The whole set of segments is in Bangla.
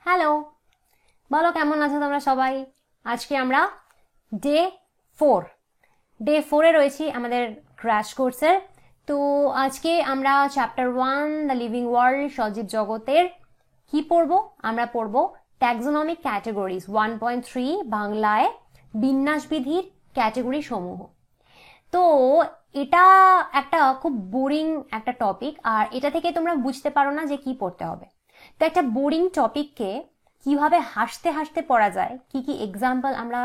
হ্যালো, বলো কেমন আছো তোমরা সবাই। আজকে আমরা ডে 4 রয়েছি আমাদের ক্র্যাশ কোর্সের। তো আজকে আমরা চ্যাপ্টার 1 দ্য লিভিং ওয়ার্ল্ড সজীব জগতের কি পড়বো? আমরা পড়বো ট্যাক্সোনমিক ক্যাটাগরিজ 1.3 বাংলায় বিন্যাসবিধির ক্যাটাগরি সমূহ। তো এটা একটা খুব বোরিং একটা টপিক, আর এটা থেকে তোমরা বুঝতে পারো না যে কি পড়তে হবে। তো একটা বোরিং টপিককে কিভাবে হাসতে হাসতে পড়া যায়, কি কি এক্সাম্পল আমরা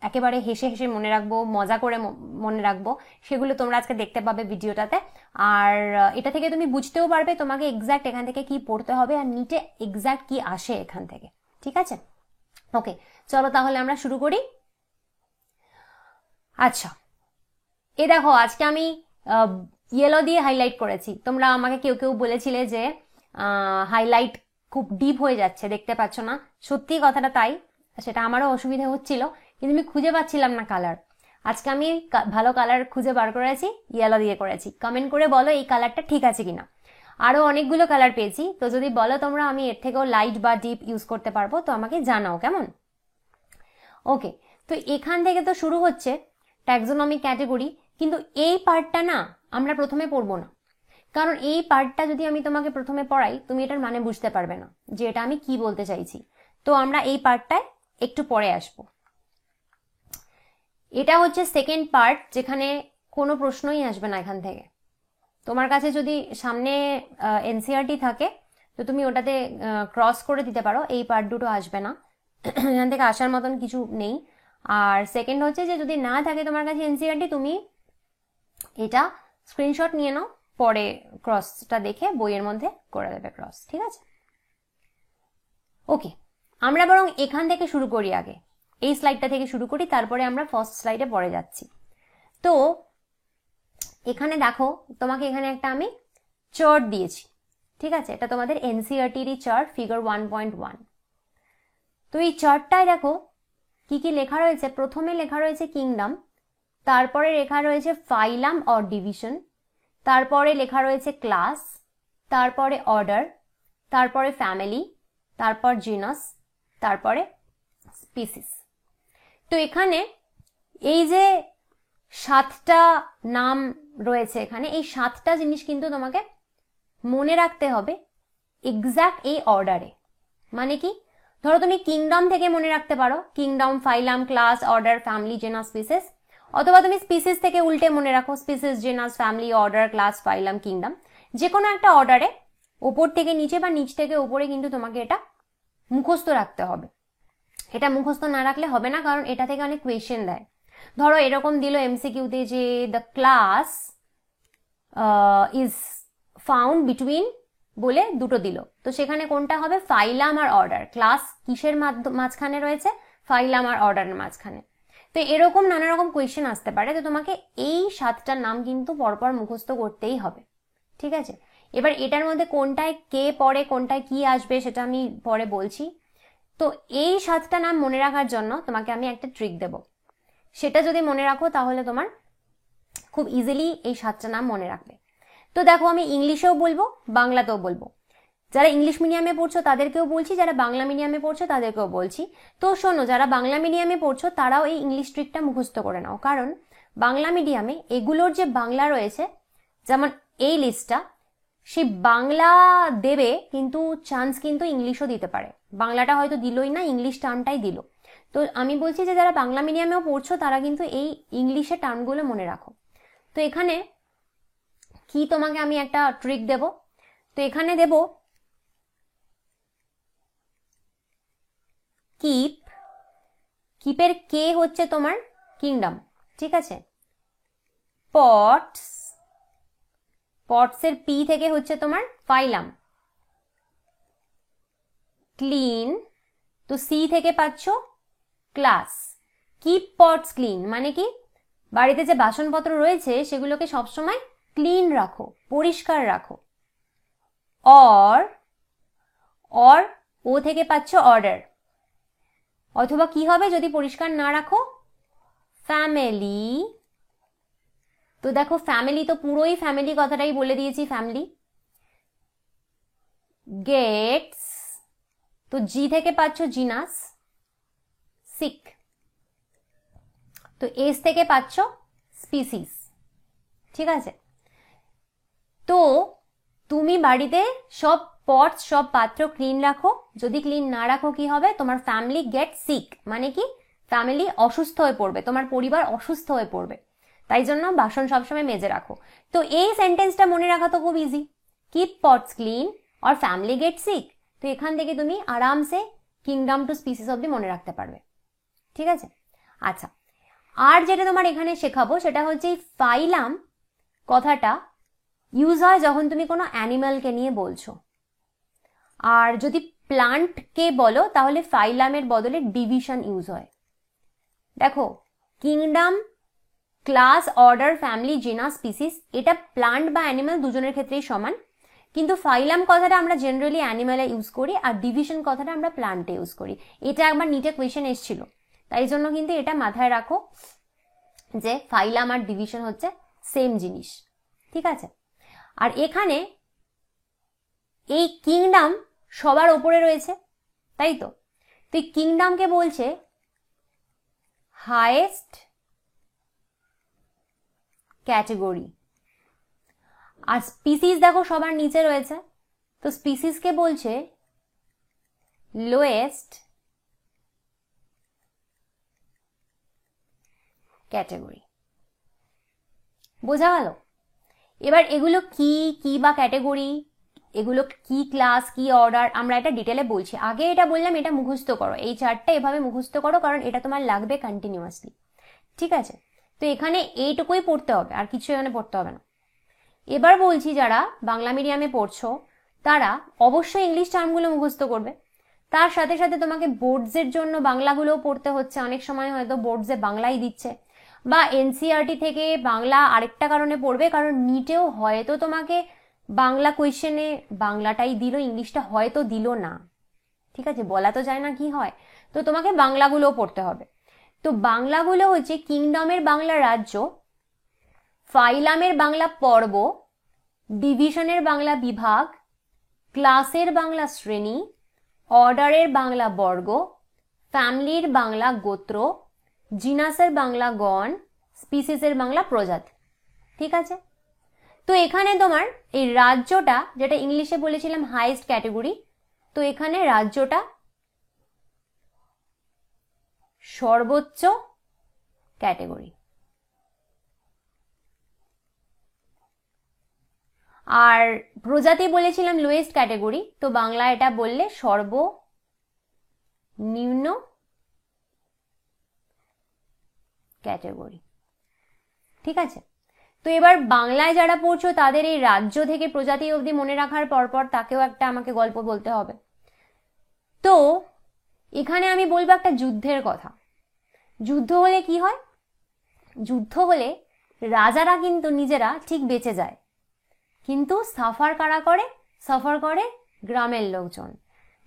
একেবারে হেসে হেসে মনে রাখবো, মজা করে মনে রাখবো, সেগুলো তোমরা আজকে দেখতে পাবে ভিডিওটাতে। আর এটা থেকে তুমি বুঝতেও পারবে তোমাকে এক্স্যাক্ট এখান থেকে কি পড়তে হবে আর নিচে এক্স্যাক্ট কি আসে এখান থেকে। ঠিক আছে, ওকে, চলো তাহলে আমরা শুরু করি। আচ্ছা, এ দেখো আজকে আমি ইয়েলো দিয়ে হাইলাইট করেছি। তোমরা আমাকে কেউ কেউ বলেছিলে যে হাইলাইট খুব ডিপ হয়ে যাচ্ছে, দেখতে পাচ্ছ না। সত্যি কথাটা তাই, সেটা আমারও অসুবিধা হচ্ছিল, কিন্তু আমি খুঁজে পাচ্ছিলাম না কালার। আজকে আমি ভালো কালার খুঁজে বার করেছি, ইয়েলো দিয়ে করেছি। কমেন্ট করে বলো এই কালারটা ঠিক আছে কিনা। আরো অনেকগুলো কালার পেয়েছি, তো যদি বলো তোমরা আমি এর থেকেও লাইট বা ডিপ ইউজ করতে পারবো তো আমাকে জানাও কেমন। ওকে, তো এখান থেকে তো শুরু হচ্ছে ট্যাক্সোনমিক ক্যাটাগরি, কিন্তু এই পার্টটা না আমরা প্রথমে পড়বো না, কারণ এই পার্টটা যদি আমি তোমাকে প্রথমে পড়াই তুমি এটার মানে বুঝতে পারবে না যে এটা আমি কি বলতে চাইছি। তো আমরা এই পার্টটায় একটু পরে আসব। এটা হচ্ছে সেকেন্ড পার্ট, যেখানে কোনো প্রশ্নই আসবে না এখান থেকে। তোমার কাছে যদি সামনে এনসিআরটি থাকে তো তুমি ওটাতে ক্রস করে দিতে পারো, এই পার্ট দুটো আসবে না, এখান থেকে আসার মতন কিছু নেই। আর সেকেন্ড হচ্ছে যে যদি না থাকে তোমার কাছে এনসিআরটি, তুমি এটা স্ক্রিনশট নিয়ে নাও, পরে ক্রসটা দেখে বইয়ের মধ্যে করে দেবে ক্রস। ঠিক আছে, ওকে, আমরা বরং এখান থেকে শুরু করি, আগে এই স্লাইডটা থেকে শুরু করি, তারপরে আমরা ফার্স্ট স্লাইডে পরে যাচ্ছি। তো এখানে দেখো, তোমাকে এখানে একটা আমি চার্ট দিয়েছি। ঠিক আছে, এটা তোমাদের এনসিআরটিরই চার্ট, ফিগার 1.1। তো এই চার্টটায় দেখো কি কি লেখা রয়েছে। প্রথমে লেখা রয়েছে কিংডম, তারপরে লেখা রয়েছে ফাইলাম অর ডিভিশন, তারপরে লেখা রয়েছে ক্লাস, তারপরে অর্ডার, তারপরে ফ্যামিলি, তারপর জিনাস, তারপরে স্পিসিস। তো এখানে এই যে 7টা নাম রয়েছে এখানে, এই 7টা জিনিস কিন্তু তোমাকে মনে রাখতে হবে এক্স্যাক্ট এই অর্ডারে। মানে কি, ধরো তুমি কিংডম থেকে মনে রাখতে পারো kingdom, phylum, class, order, family, genus, species, অথবা তুমি স্পিসিস থেকে উল্টে মনে রাখো species, genus, family, order, class, phylum, kingdom. যে কোনো একটা অর্ডারে ওপর থেকে নিচে বা নিচ থেকে ওপরে কিন্তু তোমাকে এটা মুখস্থ রাখতে হবে। এটা মুখস্থ না রাখলে হবে না, কারণ এটা থেকে অনেক কোয়েশ্চেন দেয়। ধরো এরকম দিল এমসিকিউতে যে the class is found between বলে দুটো দিল, তো সেখানে কোনটা হবে? ফাইলাম আর অর্ডার। ক্লাস কিসের মাঝখানে রয়েছে? ফাইলাম আর অর্ডারের মাঝখানে। তো এরকম নানা রকম কোয়েশ্চেন আসতে পারে, তো তোমাকে এই 7টার নাম কিন্তু পরপর মুখস্থ করতেই হবে। ঠিক আছে, এবার এটার মধ্যে কোনটায় কে পড়ে, কোনটায় কি আসবে সেটা আমি পরে বলছি। তো এই 7টা নাম মনে রাখার জন্য তোমাকে আমি একটা ট্রিক দেব, সেটা যদি মনে রাখো তাহলে তোমার খুব ইজিলি এই 7টা নাম মনে রাখবে। তো দেখো, আমি ইংলিশেও বলবো, বাংলাতেও বলবো। যারা ইংলিশ মিডিয়ামে পড়ছো তাদেরকেও বলছি, যারা বাংলা মিডিয়ামে পড়ছো তাদেরকেও বলছি। তো শোনো, যারা বাংলা মিডিয়ামে পড়ছো তারাও এই ইংলিশ ট্রিকটা মুখস্থ করে নাও, কারণ বাংলা মিডিয়ামে এগুলোর যে বাংলা রয়েছে, যেমন এই লিস্টটা, সেই বাংলা দেবে, কিন্তু চান্স কিন্তু ইংলিশও দিতে পারে। বাংলাটা হয়তো দিলই না, ইংলিশ টার্মটাই দিল। তো আমি বলছি যে যারা বাংলা মিডিয়ামেও পড়ছো তারা কিন্তু এই ইংলিশের টার্মগুলো মনে রাখো। তো এখানে কি তোমাকে আমি একটা ট্রিক দেব, তো এখানে দেব কিপ। কিপের কে হচ্ছে তোমার কিংডম, ঠিক আছে। পটস, পটসের পি থেকে হচ্ছে তোমার ফাইলাম। ক্লিন, তো সি থেকে পাচ্ছ ক্লাস। কিপ পটস ক্লিন মানে কি, বাড়িতে যে বাসনপত্র রয়েছে সেগুলোকে সবসময় ক্লিন রাখো, পরিষ্কার রাখো। অর, অর ও থেকে পাচ্ছ অর্ডার, অথবা কি হবে যদি পরিষ্কার না রাখো? ফ্যামিলি। তো দেখো ফ্যামিলি তো পুরোই ফ্যামিলি কথাটাই বলে দিয়েছি, ফ্যামিলি। গেটস, তো জি থেকে পাচ্ছ জিনাস সিক, তো এস থেকে পাচ্ছ স্পিসিস। ঠিক আছে, তো তুমি বাড়িতে সব পটস সব পাত্র ক্লিন রাখো। যদি ক্লিন না রাখো কি হবে, তোমার ফ্যামিলি গেট সিক, মানে কি ফ্যামিলি অসুস্থ হয়ে পড়বে, তোমার পরিবার অসুস্থ হয়ে পড়বে। তাই জন্য বাসন সবসময় মেজে রাখো। তো এই সেন্টেন্সটা মনে রাখা তো খুব ইজি, কিপ পটস ক্লিন আর ফ্যামিলি গেট সিক। তো এখান থেকে তুমি আরামসে কিংডম টু স্পিসিস অব্দি মনে রাখতে পারবে। ঠিক আছে, আচ্ছা, আর যেটা তোমার এখানে শেখাবো সেটা হচ্ছে ফাইলাম কথাটা ইউজ হয় যখন তুমি কোনো অ্যানিমালকে নিয়ে বলছো। আর যদি প্লান্টকে বলো তাহলে ফাইলামের বদলে ডিভিশন ইউজ হয়। দেখো, kingdom, class, order, family, genus, species, এটা প্লান্ট বা অ্যানিমাল দুজনের ক্ষেত্রেই সমান। কিন্তু ফাইলাম কথাটা আমরা জেনারেলি অ্যানিমালে ইউজ করি, আর ডিভিশন কথাটা আমরা প্লান্টে ইউজ করি। এটা একবার নিটে কোয়েশ্চেন এসেছিল, তাই জন্য কিন্তু এটা মাথায় রাখো যে ফাইলাম আর ডিভিশন হচ্ছে সেম জিনিস। ঠিক আছে, আর এখানে এই কিংডম সবার ওপরে রয়েছে, তাই তো? তো এই কিংডমকে বলছে হাইয়েস্ট ক্যাটেগরি। আর স্পিসিস দেখো সবার নিচে রয়েছে, তো স্পিসিসকে বলছে লোয়েস্ট ক্যাটেগরি। বোঝা গেল? এবার এগুলো কি কি বা ক্যাটেগরি, এগুলো কি ক্লাস, কি অর্ডার, আমরা এটা ডিটেলে বলছি। আগে এটা বললাম, এটা মুখস্থ করো, এই চারটা এভাবে মুখস্থ করো, কারণ এটা তোমার লাগবে কন্টিনিউয়াসলি। ঠিক আছে, তো এখানে এইটুকুই পড়তে হবে, আর কিছু এখানে পড়তে হবে না। এবার বলছি যারা বাংলা মিডিয়ামে পড়ছো তারা অবশ্যই ইংলিশ টার্মগুলো মুখস্থ করবে। তার সাথে সাথে তোমাকে বোর্ডসের জন্য বাংলাগুলোও পড়তে হচ্ছে। অনেক সময় হয়তো বোর্ডসে বাংলাই দিচ্ছে, বা এনসিইআরটি থেকে বাংলা আরেকটা কারণে পড়বে, কারণ নিটেও হয়তো তোমাকে বাংলা কোয়েশ্চেনে বাংলাটাই দিল, ইংলিশটা হয়তো দিল না। ঠিক আছে, বলা তো যায় না কি হয়, তো তোমাকে বাংলাগুলোও পড়তে হবে। তো বাংলাগুলো হচ্ছে কিংডমের বাংলা রাজ্য, ফাইলামের বাংলা পর্ব, ডিভিশনের বাংলা বিভাগ, ক্লাসের বাংলা শ্রেণী, অর্ডারের বাংলা বর্গ, ফ্যামিলির বাংলা গোত্র, জিনাসের বাংলা গণ, স্পিসিসের বাংলা প্রজাতি। ঠিক আছে, তো এখানে তোমার এই রাজ্যটা, যেটা ইংলিশে বলেছিলাম হাইয়েস্ট ক্যাটেগরি, তো এখানে রাজ্যটা সর্বোচ্চ ক্যাটেগরি। আর প্রজাতি বলেছিলাম লোয়েস্ট ক্যাটেগরি, তো বাংলা এটা বললে সর্বনিম্ন ক্যাটেগরি। ঠিক আছে, তো এবার বাংলায় যারা পড়ছো তাদের এই রাজ্য থেকে প্রজাতি অবধি মনে রাখার পরপর তাকেও একটা আমাকে গল্প বলতে হবে। তো এখানে আমি বলবো একটা যুদ্ধের কথা। যুদ্ধ হলে কি হয়? যুদ্ধ হলে রাজারা কিন্তু নিজেরা ঠিক বেঁচে যায়, কিন্তু সাফার কারা করে? সাফার করে গ্রামের লোকজন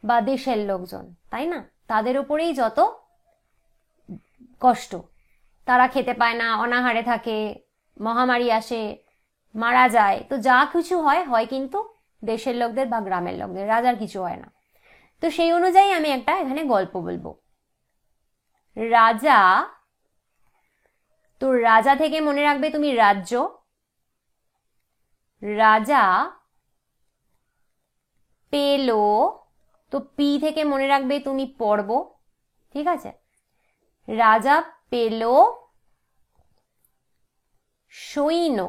বা দেশের লোকজন, তাই না? তাদের উপরেই যত কষ্ট, তারা খেতে পায় না, অনাহারে থাকে, মহামারী আসে, মারা যায়, তো যা কিছু হয় হয় কিন্তু দেশের লোকদের বা গ্রামের লোকদের, রাজার কিছু হয় না। তো সেই অনুযায়ী আমি একটা এখানে গল্প বলবো। রাজা, তো রাজা থেকে মনে রাখবে তুমি রাজ্য, রাজা পেল, তো পি থেকে মনে রাখবে তুমি পর্ব। ঠিক আছে, রাজা পেল সৈন্য,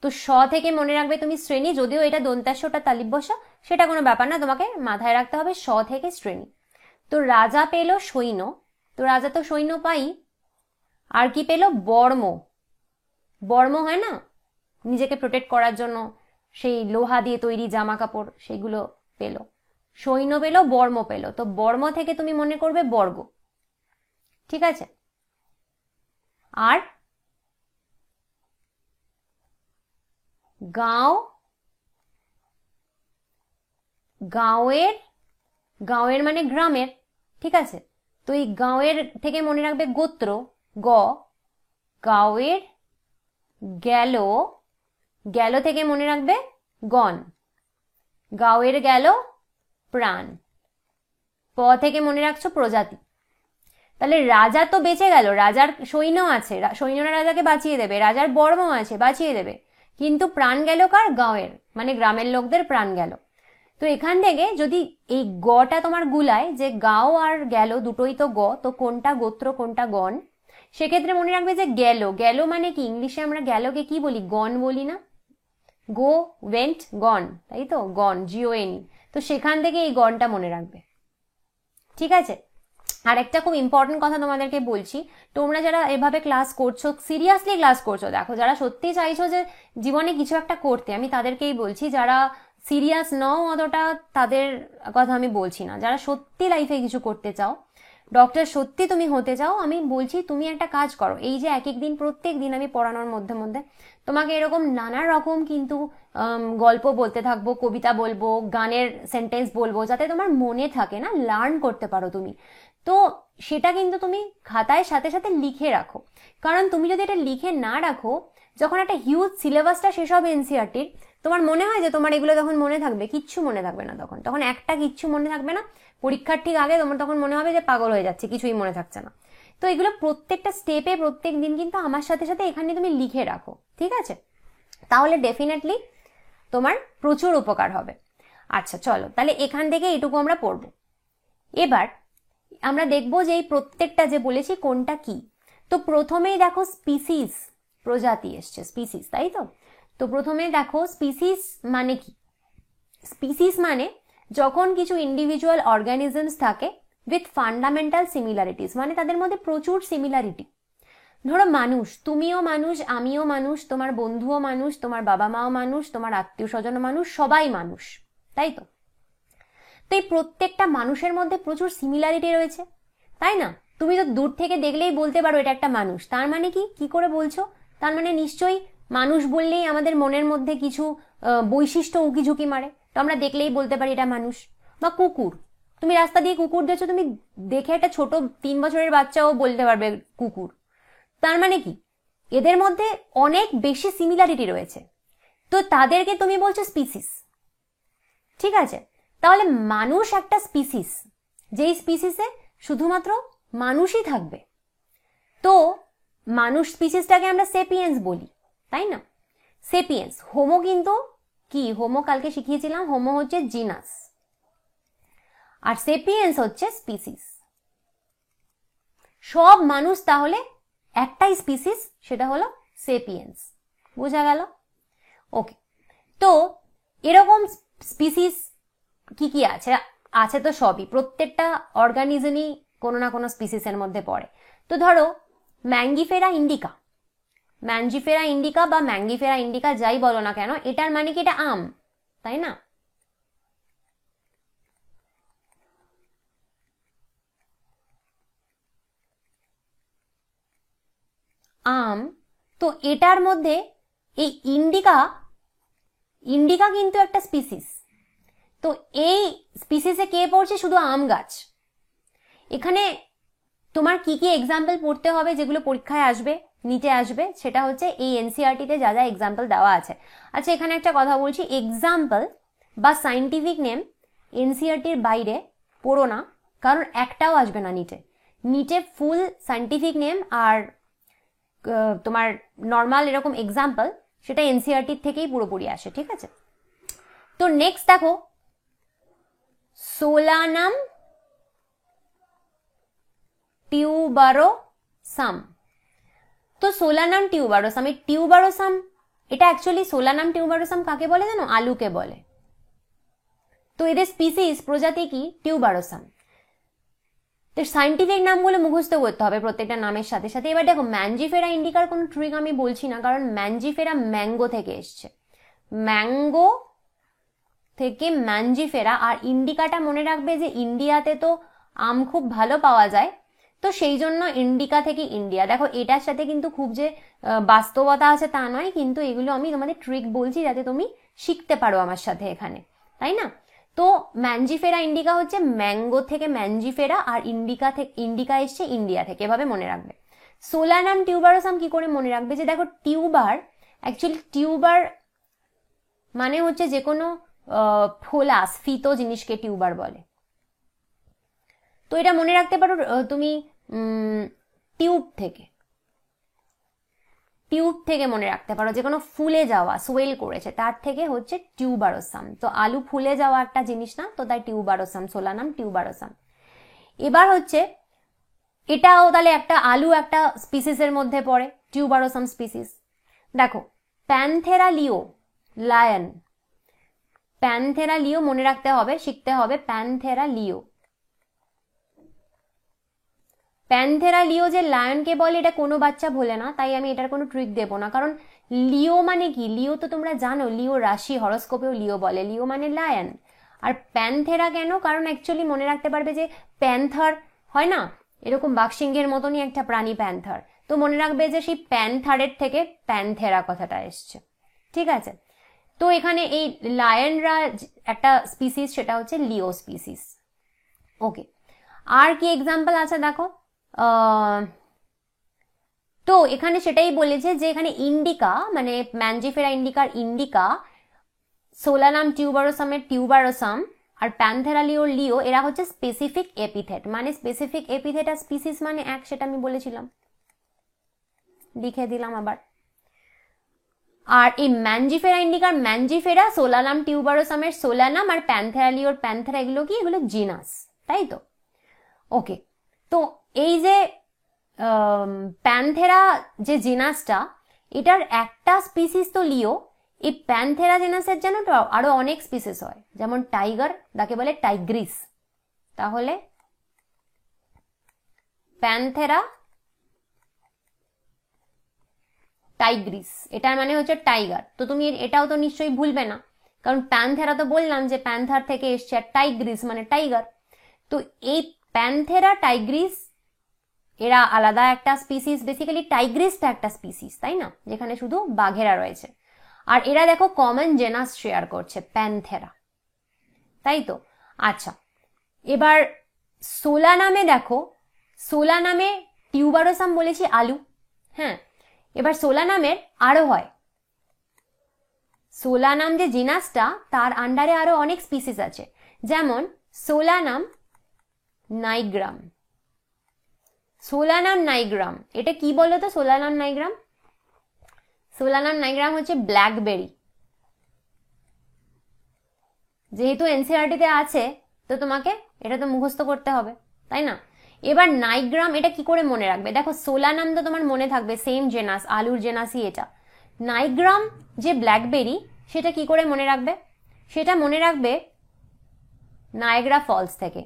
তো স থেকে মনে রাখবে তুমি শ্রেণী, যদিও এটা দন্তাস্যটা তালিব বসা, সেটা কোনো ব্যাপার না, তোমাকে মাথায় রাখতে হবে স থেকে শ্রেণী। তো রাজা পেল সৈন্য, তো রাজা তো সৈন্য পাই, আর কি পেল? বর্ম। বর্ম হয় না, নিজেকে প্রোটেক্ট করার জন্য সেই লোহা দিয়ে তৈরি জামা কাপড়, সেগুলো পেল। সৈন্য পেল, বর্ম পেল, তো বর্ম থেকে তুমি মনে করবে বর্গ। ঠিক আছে, আর গাঁও, গাঁওয়ের, গাঁওয়ের মানে গ্রামের। ঠিক আছে, তো এই গাঁওয়ের থেকে মনে রাখবে গোত্র, গ। গাঁওয়ের গেল, গেল থেকে মনে রাখবে গণ। গাঁওয়ের গেল প্রাণ, প থেকে মনে রাখছো প্রজাতি। তাহলে রাজা তো বেঁচে গেল, রাজার সৈন্য আছে, সৈন্যরা রাজাকে বাঁচিয়ে দেবে, রাজার বর্ম আছে বাঁচিয়ে দেবে, কিন্তু প্রাণ গেল কার? গাঁয়ের মানে গ্রামের লোকদের প্রাণ গেল। তো এখান থেকে যদি এই গটা তোমার গুলায় যে গাও আর গেল দুটোই তো গ, তো কোনটা গোত্র কোনটা গণ, সেক্ষেত্রে মনে রাখবে যে গেল, গেল মানে কি? ইংলিশে আমরা গেলকে কি বলি? গন বলি না? গো, ওয়েন্ট, গন, তাই তো? গন, GON। তো সেখান থেকে এই গনটা মনে রাখবে, ঠিক আছে? আর একটা খুব ইম্পর্টেন্ট কথা তোমাদেরকে বলছি, তোমরা যারা এভাবে ক্লাস করছো, সিরিয়াসলি ক্লাস করছো, দেখো যারা সত্যি চাইছো যে জীবনে কিছু একটা করতে, আমি তাদেরকেই বলছি। যারা সিরিয়াস নও অতটা, তাদের কথা আমি বলছি না। যারা সত্যি লাইফে কিছু করতে চাও, ডক্টর সত্যি তুমি হতে চাও, আমি বলছি তুমি একটা কাজ করো। এই যে এক এক দিন প্রত্যেক দিন আমি পড়ানোর মধ্যে মধ্যে তোমাকে এরকম নানা রকম কিন্তু গল্প বলতে থাকবো, কবিতা বলবো, গানের সেন্টেন্স বলবো, যাতে তোমার মনে থাকে, না লার্ন করতে পারো তুমি। তো সেটা কিন্তু তুমি খাতায় সাথে সাথে লিখে রাখো, কারণ তুমি যদি এটা লিখে না রাখো, যখন একটা হিউজ সিলেবাসটা শেষ হবে এনসিইআরটির, তোমার মনে হয় যে তোমার এগুলো তখন মনে থাকবে? কিচ্ছু মনে থাকবে না। তখন তখন একটা কিচ্ছু মনে থাকবে না। পরীক্ষার ঠিক আগে তোমার তখন মনে হবে যে পাগল হয়ে যাচ্ছে, কিছুই মনে থাকছে না। তো এগুলো প্রত্যেকটা স্টেপে প্রত্যেক দিন কিন্তু আমার সাথে সাথে এখানে তুমি লিখে রাখো, ঠিক আছে? তাহলে ডেফিনেটলি তোমার প্রচুর উপকার হবে। আচ্ছা চলো, তাহলে এখান থেকে এইটুকু আমরা পড়বো। এবার আমরা দেখবো যে এই প্রত্যেকটা যে বলেছি কোনটা কি। তো প্রথমেই দেখো স্পিসিস, প্রজাতি এসছে, স্পিসিস, তাই তো? তো প্রথমে দেখো স্পিসিস মানে কি? স্পিসিস মানে যখন কিছু ইন্ডিভিজুয়াল অর্গানিজমস থাকে উইথ ফান্ডামেন্টাল সিমিলারিটিস, মানে তাদের মধ্যে প্রচুর সিমিলারিটি। ধরো মানুষ, তুমিও মানুষ, আমিও মানুষ, তোমার বন্ধুও মানুষ, তোমার বাবা মাও মানুষ, তোমার আত্মীয় স্বজনও মানুষ, সবাই মানুষ, তাই তো? তো এই প্রত্যেকটা মানুষের মধ্যে প্রচুর সিমিলারিটি রয়েছে, তাই না? তুমি তো দূর থেকে দেখলেই বলতে পারো এটা একটা মানুষ। তার মানে কি? কি করে বলছো? তার মানে নিশ্চয়ই মানুষ বললেই আমাদের মনের মধ্যে কিছু বৈশিষ্ট্য উকি ঝুঁকি মারে, তো আমরা দেখলেই বলতে পারি এটা মানুষ। বা কুকুর, তুমি রাস্তা দিয়ে কুকুর দেখছো, তুমি দেখে একটা ছোট 3 বছরের বাচ্চাও বলতে পারবে কুকুর। তার মানে কি? এদের মধ্যে অনেক বেশি সিমিলারিটি রয়েছে, তো তাদেরকে তুমি বলছো স্পিসিস, ঠিক আছে? তাহলে মানুষ একটা স্পিসিস, যেই স্পিসিসে শুধুমাত্র মানুষই থাকবে। তো মানুষ স্পিসিসটাকে আমরা সেপিয়েন্স বলি, তাই না? সেপিয়েন্স। হোমো কিন্তু কি? হোমো কালকে শিখিয়েছিলাম, হোমো হচ্ছে জিনাস, আর সেপিয়েন্স হচ্ছে স্পিসিস। সব মানুষ তাহলে একটাই স্পিসিস, সেটা হলো সেপিয়েন্স। বোঝা গেল? ওকে। তো এরকম স্পিসিস কি কি আছে? আছে তো সবই, প্রত্যেকটা অর্গানিজমই কোনো না কোনো স্পিসিসের মধ্যে পড়ে। তো ধরো ম্যাঙ্গিফেরা ইন্ডিকা, ম্যাঞ্জিফেরা ইন্ডিকা বা ম্যাঙ্গিফেরা ইন্ডিকা যাই বলো না কেন, এটার মানে কি? এটা আম, তাই না? আম। তো এটার মধ্যে এই ইন্ডিকা, ইন্ডিকা কিন্তু একটা স্পিসিস। তো এই স্পিসিসে কে পড়ছে? শুধু আম গাছ। এখানে তোমার কি কি এক্সাম্পল পড়তে হবে যেগুলো পরীক্ষায় আসবে, নিচে আসবে, সেটা হচ্ছে এই এনসিইআরটিতে যা যা এক্সাম্পল দেওয়া আছে। আচ্ছা এখানে একটা কথা বলছি, এক্সাম্পল বা সাইন্টিফিক নেম এনসিইআরটির বাইরে পড়ো না, কারণ একটাও আসবে না নিচে। নিচে ফুল সাইন্টিফিক নেম আর তোমার নর্মাল এরকম এক্সাম্পল, সেটা এনসিইআরটির থেকেই পুরোপুরি আসে, ঠিক আছে? তো নেক্সট দেখো সোলানাম টিউবারোসাম। তো সোলানাম টিউবারোসাম, এই টিউবারোসাম, এটা অ্যাকচুয়ালি সোলানাম টিউবারোসাম কাকে বলে জানো? আলুকে বলে। তো এদের স্পিসিস, প্রজাতি কি? টিউবারোসাম। তো সাইন্টিফিক নামগুলো মুখস্থ করতে হবে প্রত্যেকটা নামের সাথে সাথে। এবার দেখো ম্যাঞ্জিফেরা ইন্ডিকার কোনো ট্রিক আমি বলছি না, কারণ ম্যাঞ্জিফেরা ম্যাঙ্গো থেকে এসছে, ম্যাঙ্গো থেকে ম্যাঞ্জিফেরা। আর ইন্ডিকাটা মনে রাখবে যে ইন্ডিয়াতে তো আম খুব ভালো পাওয়া যায়, তো সেই জন্য ইন্ডিকা থেকে ইন্ডিয়া। দেখো এটার সাথে কিন্তু খুব যে বাস্তবতা আছে তা নয়, কিন্তু এগুলো আমি তোমাদের ট্রিক বলছি যাতে তুমি শিখতে পারো আমার সাথে এখানে, তাই না? তো ম্যাঞ্জিফেরা ইন্ডিকা হচ্ছে ম্যাঙ্গো থেকে ম্যাঞ্জিফেরা, আর ইন্ডিকা থেকে, ইন্ডিকা এসছে ইন্ডিয়া থেকে, এভাবে মনে রাখবে। সোলানাম টিউবারোসাম কি করে মনে রাখবে? যে দেখো টিউবার, অ্যাকচুয়ালি টিউবার মানে হচ্ছে যে কোনো ফোলা স্ফীত জিনিসকে টিউবার বলে। তো এটা মনে রাখতে পারো তুমি টিউব থেকে মনে রাখতে পারো, যে কোনো ফুলে যাওয়া, সোয়েল করেছে, তার থেকে হচ্ছে টিউবারোসাম। তো আলু ফুলে যাওয়া একটা জিনিস না, তো তাই টিউবারোসাম, সোলানাম টিউবারোসাম। এবার হচ্ছে এটাও তাহলে একটা আলু একটা স্পিসিসের মধ্যে পড়ে, টিউবারোসাম স্পিসিস। দেখো প্যানথেরা লিও, লায়ন, প্যানথেরা লিও মনে রাখতে হবে, শিখতে হবে প্যানথেরা লিও। প্যানথেরা লিও যে লায়নকে বলে এটা কোনো বাচ্চা ভোলে না, তাই আমি এটার কোনো ট্রিক দেবো না। কারণ লিও মানে কি, লিও তো তোমরা জানো, লিও রাশি, হরস্কোপেও লিও বলে, লিও মানে লায়ন। আর প্যানথেরা কেন, কারণ অ্যাকচুয়ালি মনে রাখতে পারবে যে প্যান্থার হয় না, এরকম বাঘসিংহের মতনই একটা প্রাণী প্যান্থার, তো মনে রাখবে যে সেই প্যান্থারের থেকে প্যানথেরা কথাটা এসছে, ঠিক আছে। তো এখানে এই লায়নরা একটা স্পিসিস, সেটা হচ্ছে লিও স্পিসিস। ওকে, আর কি এক্সাম্পল আছে দেখো। তো এখানে সেটাই বলেছে যে এখানে ইন্ডিকা মানে ম্যানজিফেরা ইন্ডিকার ইন্ডিকা, সোলানাম টিউবারোসামের টিউবারোসাম, আর প্যানথেরা লিওর লিও, এরা হচ্ছে স্পেসিফিক এপিথেট। মানে স্পেসিফিক এপিথেট আর স্পিসিস মানে এক, সেটা আমি বলেছিলাম, লিখে দিলাম আবার। আর এই ম্যানজিফেরা ইন্ডিকার ম্যানজিফেরা, সোলানাম টিউবারোসামের সোলানাম, আর প্যানথেরা লিওর প্যানথেরা, এগুলো কি, এগুলো জিনাস, তাই তো। ওকে, তো এই যে প্যানথেরা যে জিনাসটা, এটার একটা স্পিসিস তো লিও। এই প্যানথেরা জিনাসের যেন আরো অনেক স্পিসিস হয়, যেমন টাইগার, তাকে বলে টাইগ্রিস। তাহলে প্যানথেরা টাইগ্রিস, এটার মানে হচ্ছে টাইগার। তো তুমি এটাও তো নিশ্চয়ই ভুলবে না, কারণ প্যানথেরা তো বললাম যে প্যান্থার থেকে এসছে, আর টাইগ্রিস মানে টাইগার। তো এই প্যানথেরা টাইগ্রিস এরা আলাদা একটা স্পিসিস, বেসিক্যালি টাইগ্রিসটা একটা স্পিসিস, তাই না, যেখানে শুধু বাঘেরা রয়েছে। আর এরা দেখো কমন জেনাস শেয়ার করছে, প্যানথেরা, তাই তো। আচ্ছা, এবার সোলানামে দেখো, সোলানামে টিউবারোসাম বলেছি আলু, হ্যাঁ। এবার সোলানামের আরো হয়, সোলানাম যে জিনাসটা, তার আন্ডারে আরো অনেক স্পিসিস আছে, যেমন সোলানাম নাইগ্রাম। সোলানাম নাইগ্রাম এটা কি বলো তো? সোলানাম নাইগ্রাম, সোলানাম নাইগ্রাম হচ্ছে ব্ল্যাকবেরি। যেহেতু এনসিইআরটিতে আছে, তো তোমাকে এটা তো মুখস্থ করতে হবে, তাই না। এবার নাইগ্রাম এটা কি করে মনে রাখবে? দেখো সোলানাম তো তোমার মনে থাকবে, সেম জেনাস, আলুর জেনাসই এটা। নাইগ্রাম যে ব্ল্যাকবেরি, সেটা কি করে মনে রাখবে? সেটা মনে রাখবে নায়াগ্রা ফলস থেকে।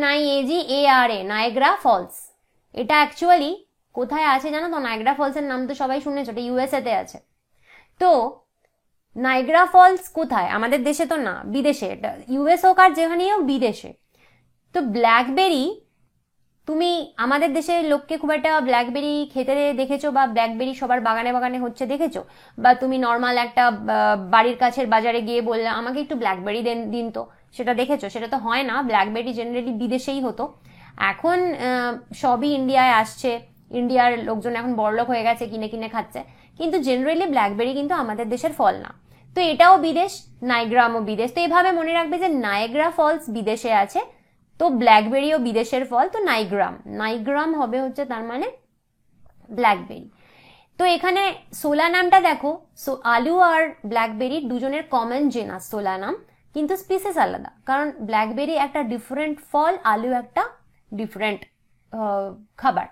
NIAGARA, Niagara Falls. এটা অ্যাকচুয়ালি কোথায় আছে জানো তো? নায়াগ্রা ফলসের নাম তো সবাই শুনেছো, এটা USA তে আছে। তো নায়াগ্রা ফলস কোথায়? আমাদের দেশে তো না, বিদেশে। এটা US হোক আর যেখানেই হোক, বিদেশে। তো ব্ল্যাকবেরি, তুমি আমাদের দেশের লোককে খুব একটা ব্ল্যাকবেরি খেতে দেখেছো, বা ব্ল্যাকবেরি সবার বাগানে বাগানে হচ্ছে দেখেছো? বা তুমি নর্মাল একটা বাড়ির কাছের বাজারে গিয়ে বললে আমাকে একটু ব্ল্যাকবেরি দিন তো, সেটা দেখেছো? সেটা তো হয় না। ব্ল্যাকবেরি জেনারেলি বিদেশেই হতো, এখন সবই ইন্ডিয়ায় আসছে। ইন্ডিয়ার লোকজন এখন বড়লোক হয়ে গেছে, কিনে কিনে খাচ্ছে, কিন্তু জেনারেলি ব্ল্যাকবেরি কিন্তু আমাদের দেশের ফল না। তো এটাও বিদেশ, নায়াগ্রামও বিদেশ। তো এভাবে মনে রাখবে যে নায়াগ্রা ফলস বিদেশে আছে, তো ব্ল্যাকবেরিও বিদেশের ফল, তো নাইগ্রাম, নাইগ্রাম হবে হচ্ছে তার মানে ব্ল্যাকবেরি। তো এখানে সোলানামটা দেখো, আলু আর ব্ল্যাকবেরি দুজনের কমন জেনাস সোলানাম, কিন্তু স্পিসিস আলাদা, কারণ ব্ল্যাকবেরি একটা ডিফারেন্ট ফল, আলু একটা ডিফারেন্ট খাবার।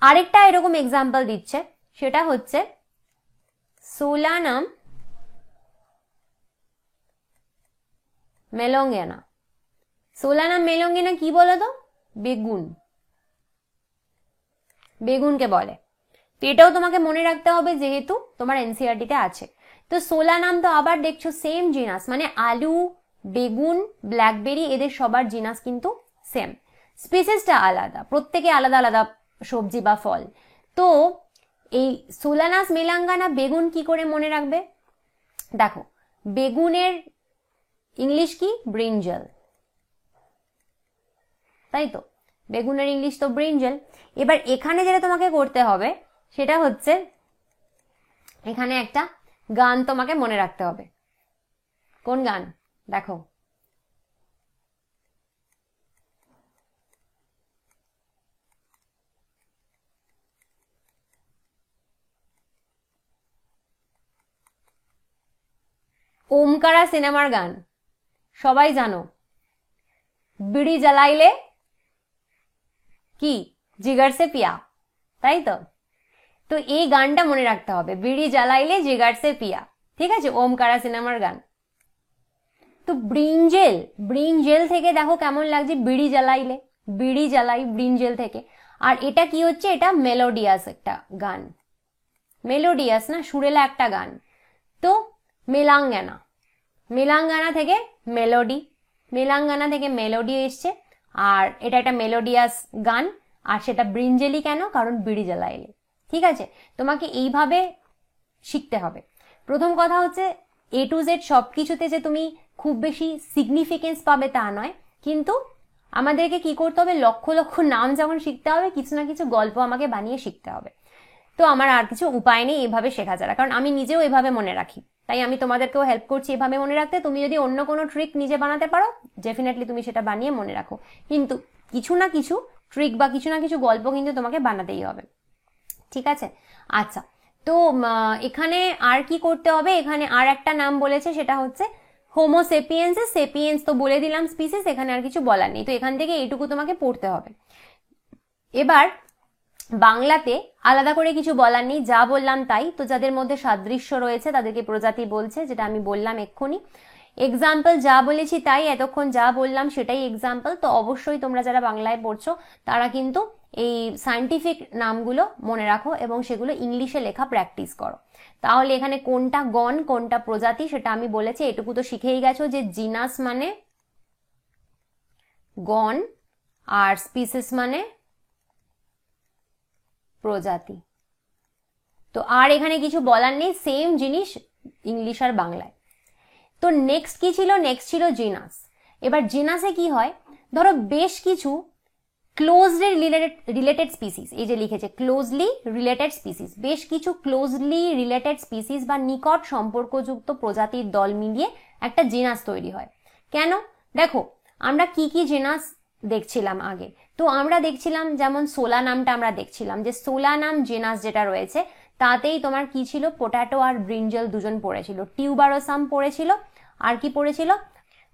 আরেকটা এরকম এক্সাম্পল দিচ্ছে, সেটা হচ্ছে সোলানাম মেলঙ্গেনা। সোলানাম মেলঙ্গিনা কি বলো তো? বেগুন, বেগুনকে বলে। তো এটাও তোমাকে মনে রাখতে হবে, যেহেতু তোমার এনসিইআরটিতে আছে। তো সোলানাম তো আবার দেখছো সেম জিনাস, মানে আলু, বেগুন, ব্ল্যাকবেরি, এদের সবার জিনাস কিন্তু সেম, স্পিসিসটা আলাদা, প্রত্যেকে আলাদা আলাদা সবজি বা ফল। তো এই সোলানাস মেলাঙ্গানা বেগুন কি করে মনে রাখবে? দেখো, বেগুনের ইংলিশ কি? ব্রিঞ্জাল, তাই তো, বেগুনের ইংলিশ তো ব্রিঞ্জাল। এবার এখানে যেটা তোমাকে করতে হবে সেটা হচ্ছে এখানে একটা গান তোমাকে মনে রাখতে হবে। কোন গান? দেখো, ওমকারা সিনেমার গান, সবাই জানো, বিড়ি জ্বালাইলে কি জিগার সে পিয়া, তাই তো? তো এই গানটা মনে রাখতে হবে, বিড়ি জ্বালাইলে জিগার সে পিয়া, ঠিক আছে, ওমকারা সিনেমার গান। তো ব্রিঞ্জেল, ব্রিঞ্জেল থেকে দেখো কেমন লাগছে, বিড়ি জ্বালাইলে, বিড়ি জ্বালাই ব্রিঞ্জেল থেকে। আর এটা কি হচ্ছে, এটা মেলোডিয়াস একটা গান, মেলোডিয়াস না, সুরেলা একটা গান। তো মেলাঙ্গানা, মেলাঙ্গানা থেকে মেলোডি, মেলাঙ্গানা থেকে মেলোডি এসছে, আর এটা একটা মেলোডিয়াস গান। আর সেটা ব্রিঞ্জেলি কেন? কারণ বিড়ি জ্বালাইলে। ঠিক আছে, তোমাকে এইভাবে শিখতে হবে। প্রথম কথা হচ্ছে A to Z সব কিছুতে যে তুমি খুব বেশি সিগনিফিকেন্স পাবে তা নয়, কিন্তু আমাদেরকে কি করতে হবে, লক্ষ লক্ষ নাম যেমন শিখতে হবে, কিছু না কিছু গল্প আমাকে বানিয়ে শিখতে হবে। তো আমার আর কিছু উপায় নেই এভাবে শেখা ছাড়া, কারণ আমি নিজেও এভাবে মনে রাখি, তাই আমি তোমাদেরকেও হেল্প করছি এভাবে মনে রাখতে। তুমি যদি অন্য কোনো ট্রিক নিজে বানাতে পারো, ডেফিনেটলি তুমি সেটা বানিয়ে মনে রাখো, কিন্তু কিছু না কিছু ট্রিক বা কিছু না কিছু গল্প কিন্তু তোমাকে বানাতেই হবে। ঠিক আছে, আচ্ছা। তো এখানে আর কি করতে হবে, এখানে আর একটা নাম বলেছে, সেটা হচ্ছে হোমোসেপিয়েন্স। সেপিয়েন্স তো বলে দিলাম স্পিসিস, এখানে আর কিছু বলার নেই। তো এখান থেকে এইটুকু তোমাকে পড়তে হবে। এবার বাংলাতে আলাদা করে কিছু বলার নেই, যা বললাম তাই। তো যাদের মধ্যে সাদৃশ্য রয়েছে তাদেরকে প্রজাতি বলছে, যেটা আমি বললাম এক্ষুনি। এক্সাম্পল যা বলেছি তাই, এতক্ষণ যা বললাম সেটাই এক্সাম্পল। তো অবশ্যই তোমরা যারা বাংলায় পড়ছো তারা কিন্তু এই সায়েন্টিফিক নামগুলো মনে রাখো এবং সেগুলো ইংলিশে লেখা প্র্যাকটিস করো। তাহলে এখানে কোনটা গণ কোনটা প্রজাতি সেটা আমি বলেছি, এটুকু তো শিখেই গেছো যে জিনাস মানে গণ আর স্পিসিস মানে প্রজাতি। তো আর এখানে কিছু বলার নেই, সেম জিনিস ইংলিশ আর বাংলায়। তো নেক্সট কি ছিল, নেক্সট ছিল জিনাস। এবার জিনাসে কি হয়, ধরো বেশ কিছু ক্লোজলি রিলেটেড স্পিসিস, এই যে লিখেছে ক্লোজলি রিলেটেড স্পিসিস, বেশ কিছু ক্লোজলি রিলেটেড স্পিসিস বা নিকট সম্পর্কযুক্ত প্রজাতির দল মিলিয়ে একটা জিনাস তৈরি হয়। কেন? দেখো আমরা কি কি জিনাস দেখছিলাম আগে, তো আমরা দেখছিলাম যেমন সোলা নামটা আমরা দেখছিলাম, যে সোলা নাম জিনাস যেটা রয়েছে তাতেই তোমার কি ছিল, পোটাটো আর ব্রিঞ্জেল দুজন পড়েছিল, টিউবারোসাম পড়েছিল, আর কি পড়েছিল,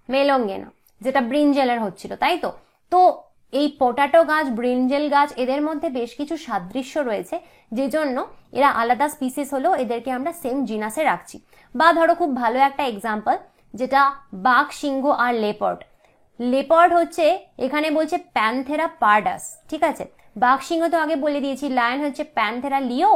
মেলঙ্গেনা, যেটা ব্রিঞ্জেলের হচ্ছিল, তাই তো? তো এই পটাটো গাছ, ব্রিঞ্জেল গাছ, এদের মধ্যে বেশ কিছু সাদৃশ্য রয়েছে, যে জন্য এরা আলাদা স্পিসিস হলেও এদেরকে আমরা সেম জিনাসে রাখছি। বা ধরো খুব ভালো একটা এক্সাম্পল, যেটা বাঘ, সিংহ আর লেপার্ড। লেপার্ড হচ্ছে এখানে বলছে প্যান্থেরা পার্ডাস, ঠিক আছে। বাঘ সিংহ তো আগে বলে দিয়েছি, লায়ন হচ্ছে প্যান্থেরা লিও,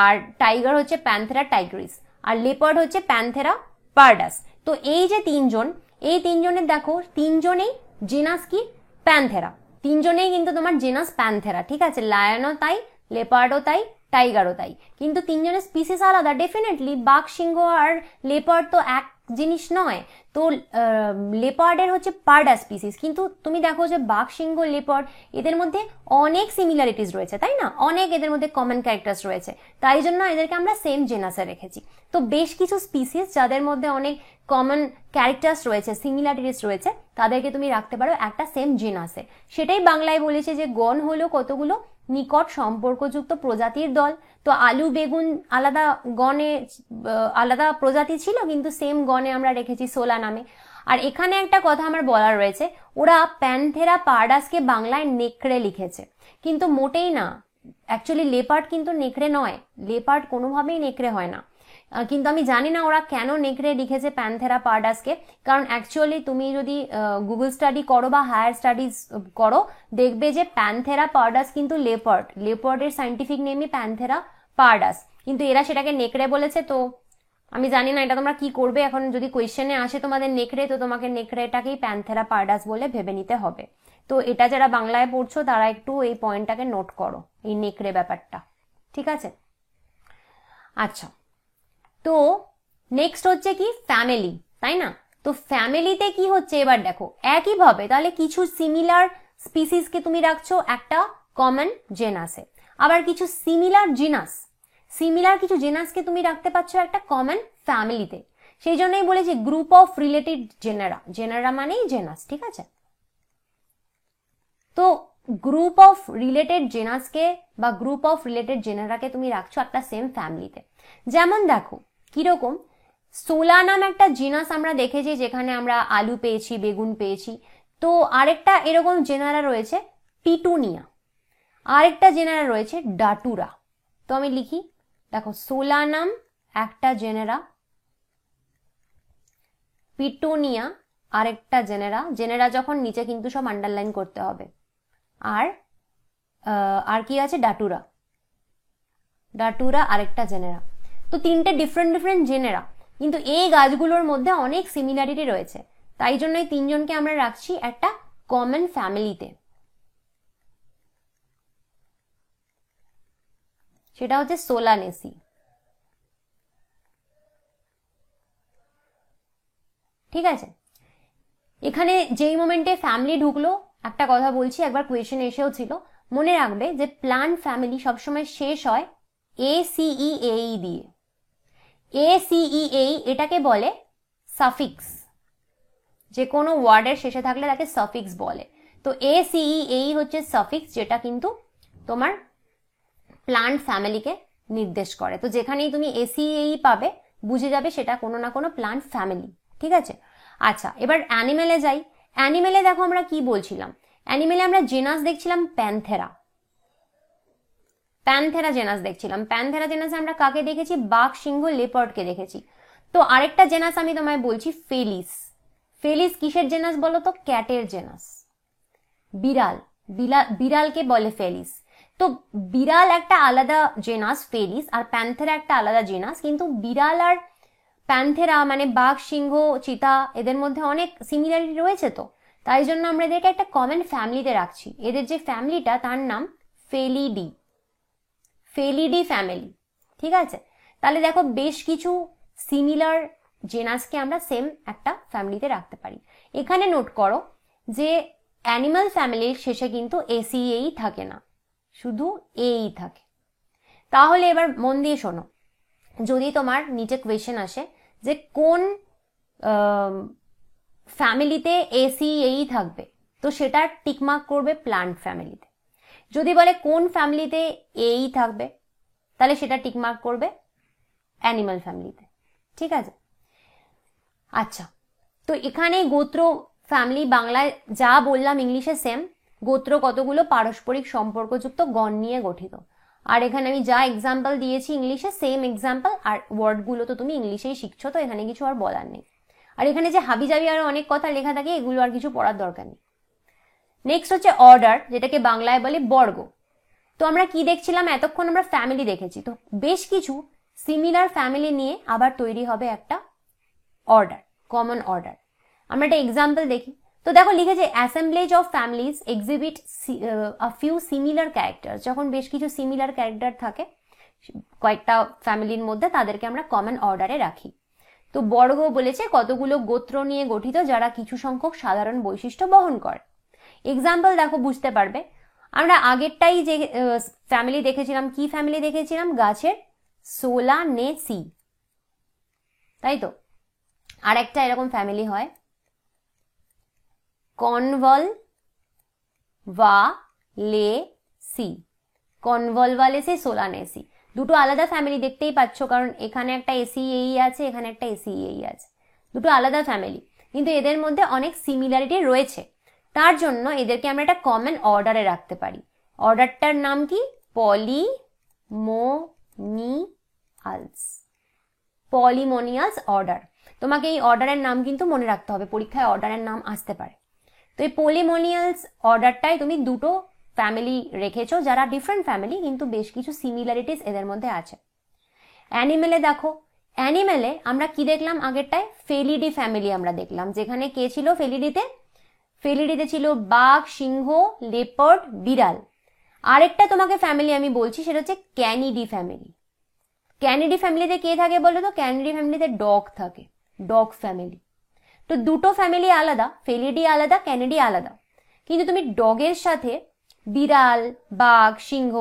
আর টাইগার হচ্ছে প্যান্থেরা টাইগ্রিস, আর লেপার্ড হচ্ছে প্যান্থেরা পার্ডাস। তো এই যে তিনজন, এই তিনজনের দেখো তিনজনেই জিনাস কি, প্যান্থেরা, তিনজনেই কিন্তু তোমার জিনাস প্যান্থেরা, ঠিক আছে। লায়নও তাই, লেপার্ডও তাই, টাইগারও তাই, কিন্তু তিনজনের স্পিসিস আলাদা। ডেফিনেটলি বাঘ, সিংহ আর লেপার্ড তো এক জিনিস নয়। তো লেপার্ডের হচ্ছে পার্ডা স্পিসিস, কিন্তু তুমি দেখো যে বাঘ, সিংহ, লেপার্ড এদের মধ্যে অনেক সিমিলারিটিস রয়েছে, তাই না, অনেক এদের মধ্যে কমন ক্যারেক্টার্স রয়েছে, তাই জন্য এদেরকে আমরা সেম জেনাসে রেখেছি। তো বেশ কিছু স্পিসিস যাদের মধ্যে অনেক কমন ক্যারেক্টার্স রয়েছে, সিমিলারিটিস রয়েছে, তাদেরকে তুমি রাখতে পারো একটা সেম জিনাসে। সেটাই বাংলায় বলেছে যে গণ হলো কতগুলো নিকট সম্পর্কযুক্ত প্রজাতির দল। তো আলু বেগুন আলাদা গণে আলাদা প্রজাতি ছিল, কিন্তু সেম গণে আমরা রেখেছি সোলা নামে। আর এখানে একটা কথা আমার বলার রয়েছে, ওরা প্যান্থেরা পার্ডাসকে বাংলায় নেকড়ে লিখেছে, কিন্তু মোটেই না। অ্যাকচুয়ালি লেপার্ড কিন্তু নেকড়ে নয়, লেপার্ড কোনোভাবেই নেকড়ে হয় না। কিন্তু আমি জানি না ওরা কেন নেকড়ে লিখেছে প্যান্থেরা পার্ডাসকে, কারণ অ্যাকচুয়ালি তুমি যদি গুগল স্টাডি করো বা হায়ার স্টাডিজ করো, দেখবে যে প্যান্থেরা পার্ডাস কিন্তু লেপার্ড, লেপার্ডের সাইন্টিফিক নেমই প্যান্থেরা পার্ডাস, কিন্তু এরা সেটাকে নেকড়ে বলেছে। তো আমি জানি না এটা তোমরা কি করবে, এখন যদি কোয়েশ্চেনে আসে তোমাদের নেকড়ে, তো তোমাকে নেকড়েটাকেই প্যান্থেরা পার্ডাস বলে ভেবে নিতে হবে। তো এটা যারা বাংলায় পড়ছো তারা একটু এই পয়েন্টটাকে নোট করো, এই নেকড়ে ব্যাপারটা, ঠিক আছে। আচ্ছা, তো নেক্সট হচ্ছে কি, ফ্যামিলি, তাই না। তো ফ্যামিলিতে কি হচ্ছে এবার দেখো, একইভাবে তাহলে কিছু সিমিলার স্পিসিসকে তুমি রাখছো একটা কমন জেনাসে, আবার কিছু সিমিলার জিনাস, সিমিলার কিছু জেনাসকে তুমি রাখতে পারছো একটা কমন ফ্যামিলিতে। সেই জন্যই বলেছি গ্রুপ অফ রিলেটেড জেনারা, জেনারা মানেই জেনাস, ঠিক আছে? তো গ্রুপ অফ রিলেটেড জেনাসকে বা গ্রুপ অফ রিলেটেড জেনারাকে তুমি রাখছো একটা সেম ফ্যামিলিতে। যেমন দেখো কিরকম, সোলানাম একটা জিনাস আমরা দেখেছি যেখানে আমরা আলু পেয়েছি, বেগুন পেয়েছি। তো আরেকটা এরকম জেনারা রয়েছে পিটুনিয়া, আরেকটা জেনারা রয়েছে ডাটুরা। তো আমি লিখি, দেখো সোলানাম একটা জেনারা, পিটুনিয়া আরেকটা জেনারা, জেনারা যখন নিচে কিন্তু সব আন্ডারলাইন করতে হবে। আর কি আছে, ডাটুরা, ডাটুরা আরেকটা জেনারা। তো তিনটে ডিফারেন্ট ডিফারেন্ট জেনারা, কিন্তু এই গাছগুলোর মধ্যে অনেক সিমিলারিটি রয়েছে, তাই জন্য এই তিনজনকে আমরা রাখছি একটা কমন ফ্যামিলিতে, সেটা হচ্ছে সোলানেসি। ঠিক আছে, এখানে যেই মোমেন্টে ফ্যামিলি ঢুকলো, একটা কথা বলছি, একবার কোয়েশ্চেন এসেও ছিল, মনে রাখবে যে প্লান্ট ফ্যামিলি সবসময় শেষ হয় ACEAE দিয়ে। ACEAE এটাকে বলে সাফিক্স, যে কোনো ওয়ার্ডের শেষে থাকলে তাকে সাফিক্স বলে। তো ACEAE হচ্ছে সাফিক্স, যেটা কিন্তু তোমার প্লান্ট ফ্যামিলিকে নির্দেশ করে। তো যেখানেই তুমি ACEAE পাবে বুঝে যাবে সেটা কোনো না কোনো প্লান্ট ফ্যামিলি। ঠিক আছে, আচ্ছা এবার অ্যানিমেলে যাই। অ্যানিমেলে দেখো আমরা কি বলছিলাম, অ্যানিমেলে আমরা জেনাস দেখছিলাম প্যান্থেরা, প্যান্থেরা জেনাস দেখছিলাম। প্যান্থেরা জেনাসে আমরা কাকে দেখেছি, বাঘ, সিংহ, লেপার্ডকে দেখেছি। তো আরেকটা জেনাস আমি তোমায় বলছি ফেলিস। ফেলিস কিসের জেনাস বলো তো, ক্যাটের জেনাস। বিড়াল, বিড়ালকে বলে ফেলিস। তো বিড়াল একটা আলাদা জেনাস ফেলিস, আর প্যান্থেরা একটা আলাদা জেনাস। কিন্তু বিড়াল আর প্যান্থেরা মানে বাঘ, সিংহ, চিতা, এদের মধ্যে অনেক সিমিলারিটি রয়েছে। তো তাই জন্য আমরা এদেরকে একটা কমন ফ্যামিলিতে রাখছি। এদের যে ফ্যামিলিটা তার নাম ফেলিডি, ফেলিডি ফ্যামিলি। ঠিক আছে, তাহলে দেখো বেশ কিছু সিমিলার জেনাসকে আমরা সেম একটা ফ্যামিলিতে রাখতে পারি। এখানে নোট করো যে অ্যানিমাল ফ্যামিলির শেষে কিন্তু ACEAE থাকে না, শুধু এই থাকে। তাহলে এবার মন দিয়ে শোনো, যদি তোমার নিচে কোয়েশ্চেন আসে যে কোন ফ্যামিলিতে ACEAE থাকবে, তো সেটা টিকমার্ক করবে প্লান্ট ফ্যামিলিতে। যদি বলে কোন ফ্যামিলিতে এই থাকবে, তাহলে সেটা টিকমার্ক করবে অ্যানিমাল ফ্যামিলিতে। ঠিক আছে, আচ্ছা তো এখানে গোত্র ফ্যামিলি বাংলায় যা বললাম ইংলিশে সেম। গোত্র কতগুলো পারস্পরিক সম্পর্কযুক্ত গণ নিয়ে গঠিত। আর এখানে আমি যা এক্সাম্পল দিয়েছি ইংলিশে সেম এক্সাম্পল, আর ওয়ার্ডগুলো তো তুমি ইংলিশেই শিখছো, তো এখানে কিছু আর বলার নেই। আর এখানে যে হাবি জাবি আরো অনেক কথা লেখা থাকে, এগুলো আর কিছু পড়ার দরকার নেই। নেক্সট হচ্ছে অর্ডার, যেটাকে বাংলায় বলে বর্গ। তো আমরা কি দেখছিলাম, এতক্ষণ আমরা ফ্যামিলি দেখেছি। তো বেশ কিছু সিমিলার ফ্যামিলি নিয়ে আবার তৈরি হবে একটা অর্ডার, কমন অর্ডার। আমরা একটা এক্সাম্পল দেখি। তো দেখো লিখেছে অ্যাসেম্বলেজ of families exhibit a few similar character. যখন বেশ কিছু সিমিলার ক্যারেক্টার থাকে কয়েকটা ফ্যামিলির মধ্যে, তাদেরকে আমরা কমন অর্ডারে রাখি। তো বর্গ বলেছে কতগুলো গোত্র নিয়ে গঠিত যারা কিছু সংখ্যক সাধারণ বৈশিষ্ট্য বহন করে। এক্সাম্পল দেখো বুঝতে পারবে। আমরা আগেরটাই যে ফ্যামিলি দেখেছিলাম, কি ফ্যামিলি দেখেছিলাম, গাছের সোলানেসি, তাই তো। আর একটা এরকম ফ্যামিলি হয় কনভলভালেসি, কনভলভালেসি, সোলানেসি। দুটো আলাদা ফ্যামিলি দেখতেই পাচ্ছ, কারণ এখানে একটা ACEAE আছে, এখানে একটা ACEAE আছে। দুটো আলাদা ফ্যামিলি, কিন্তু এদের মধ্যে অনেক সিমিলারিটি রয়েছে। তার জন্য এদেরকে আমরা একটা কমন অর্ডারে রাখতে পারি। অর্ডারটার নাম কি, পলিমোনিয়ালস, পলিমোনিয়ালস অর্ডার। তোমাকে এই অর্ডারের নাম কিন্তু মনে রাখতে হবে, পরীক্ষায় অর্ডারের নাম আসতে পারে। তো এই পলিমোনিয়ালস অর্ডারটাই তুমি দুটো ফ্যামিলি রেখেছো যারা ডিফারেন্ট ফ্যামিলি, কিন্তু বেশ কিছু সিমিলারিটিস এদের মধ্যে আছে। অ্যানিমেলে দেখো, অ্যানিমেলে আমরা কি দেখলাম, আগেরটায় ফেলিডি ফ্যামিলি আমরা দেখলাম, যেখানে কে ছিল ফেলিডিতে, ফেলিডিতে ছিল বাঘ, সিংহ, লেপার্ড, বিড়াল। আরেকটা তোমাকে ফ্যামিলি আমি বলছি, সেটা হচ্ছে ক্যানিডি ফ্যামিলি। ক্যানিডি ফ্যামিলিতে কে থাকে বলো তো, ক্যানিডি ফ্যামিলিতে ডগ থাকে, ডগ ফ্যামিলি। তো দুটো ফ্যামিলি আলাদা, ফেলিডি আলাদা, ক্যানিডি আলাদা, কিন্তু তুমি ডগের সাথে বিড়াল, বাঘ, সিংহ,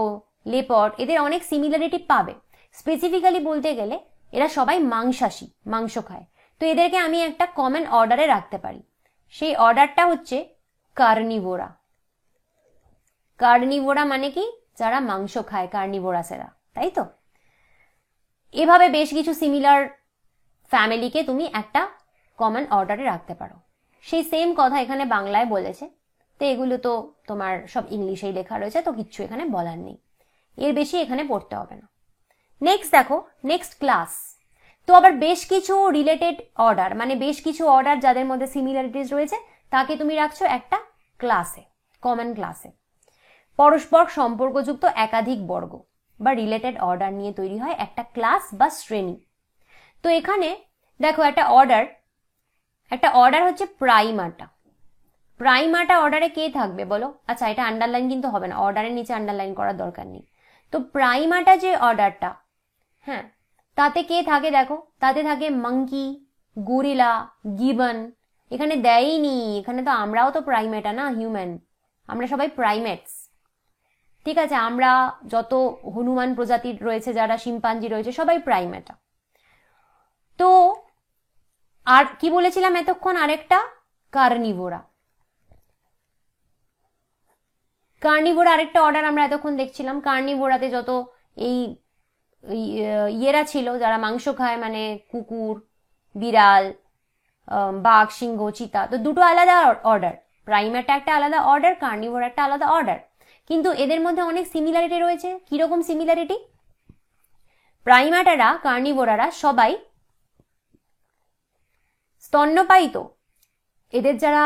লেপার্ড এদের অনেক সিমিলারিটি পাবে। স্পেসিফিক্যালি বলতে গেলে এরা সবাই মাংসাশী, মাংস খায়। তো এদেরকে আমি একটা কমন অর্ডারে রাখতে পারি। সেই অর্ডারটা হচ্ছে কার্নিভোরা। কার্নিভোরা মানে কি? যারা মাংস খায়, কার্নিভোরাসেরা, তাই তো? এভাবে বেশ কিছু সিমিলার ফ্যামিলিকে তুমি একটা কমন অর্ডারে রাখতে পারো। সেই সেম কথা এখানে বাংলায় বলেছে, তো এগুলো তো তোমার সব ইংলিশেই লেখা রয়েছে, তো কিচ্ছু এখানে বলার নেই, এর বেশি এখানে পড়তে হবে না। নেক্সট দেখো, নেক্সট ক্লাস। তো আবার বেশ কিছু রিলেটেড অর্ডার, মানে বেশ কিছু অর্ডার যাদের মধ্যে সিমিলারিটিস রয়েছে তাকে তুমি রাখছো একটা ক্লাসে, কমন ক্লাসে। পরস্পর সম্পর্কযুক্ত একাধিক বর্গ বা রিলেটেড অর্ডার নিয়ে তৈরি হয় একটা ক্লাস বা শ্রেণী। তো এখানে দেখো একটা অর্ডার হচ্ছে প্রাইমাটা। প্রাইমাটা অর্ডারে কে থাকবে বলো? আচ্ছা, এটা আন্ডারলাইন কিন্তু হবে না, অর্ডারের নিচে আন্ডারলাইন করার দরকার নেই। তো প্রাইমাটা যে অর্ডারটা, হ্যাঁ, তাতে কে থাকে দেখো, তাতে থাকে মাঙ্কি, গরিলা, গিবন। এখানে দেয়নি, এখানে তো আমরাও তো প্রাইমেটা না, হিউম্যান, আমরা সবাই প্রাইমেটস, ঠিক আছে? আমরা যত হনুমান প্রজাতির রয়েছে, যারা শিম্পাঞ্জি রয়েছে, সবাই প্রাইমেটা। তো আর কি বলেছিলাম এতক্ষণ? আরেকটা কার্নিভোরা। কার্নিভোরা আরেকটা অর্ডার আমরা এতক্ষণ দেখছিলাম। কার্নিভোরাতে যত এই ইয়েরা ছিল যারা মাংস খায়, মানে কুকুর, বিড়াল, বাঘ, সিংহ, চিতা, তো দুটো আলাদা অর্ডার। প্রাইমেটা একটা আলাদা অর্ডার, কার্নিভোরা একটা আলাদা অর্ডার, কিন্তু এদের মধ্যে অনেক সিমিলারিটি রয়েছে। কিরকম সিমিলারিটি? প্রাইমেটারা, কার্নিভোরারা সবাই স্তন্যপায়ী। তো এদের যারা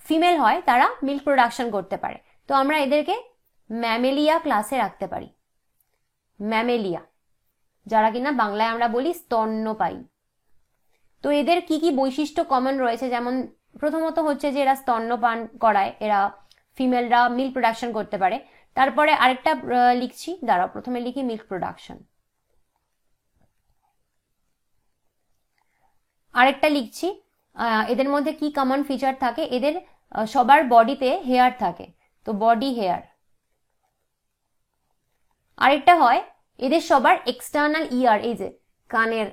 ফিমেল হয় তারা মিল্ক প্রোডাকশন করতে পারে, তো আমরা এদেরকে ম্যামেলিয়া ক্লাসে রাখতে পারি। ম্যামেলিয়া, যারা কিনা বাংলায় আমরা বলি স্তন্যপায়ী। তো এদের কি কি বৈশিষ্ট্য কমন রয়েছে? যেমন প্রথমত হচ্ছে যে এরা স্তন্যপান করায়, এরা ফিমেলরা মিল্ক প্রোডাকশন করতে পারে। তারপরে আরেকটা লিখছি, দাঁড়াও প্রথমে লিখি মিল্ক প্রোডাকশন। আরেকটা লিখছি, এদের মধ্যে কি কমন ফিচার থাকে? এদের সবার বডিতে হেয়ার থাকে, তো বডি হেয়ার। আরেকটা হয় এদের সবার এক্সটার্নাল ইয়ার, এই যে কানের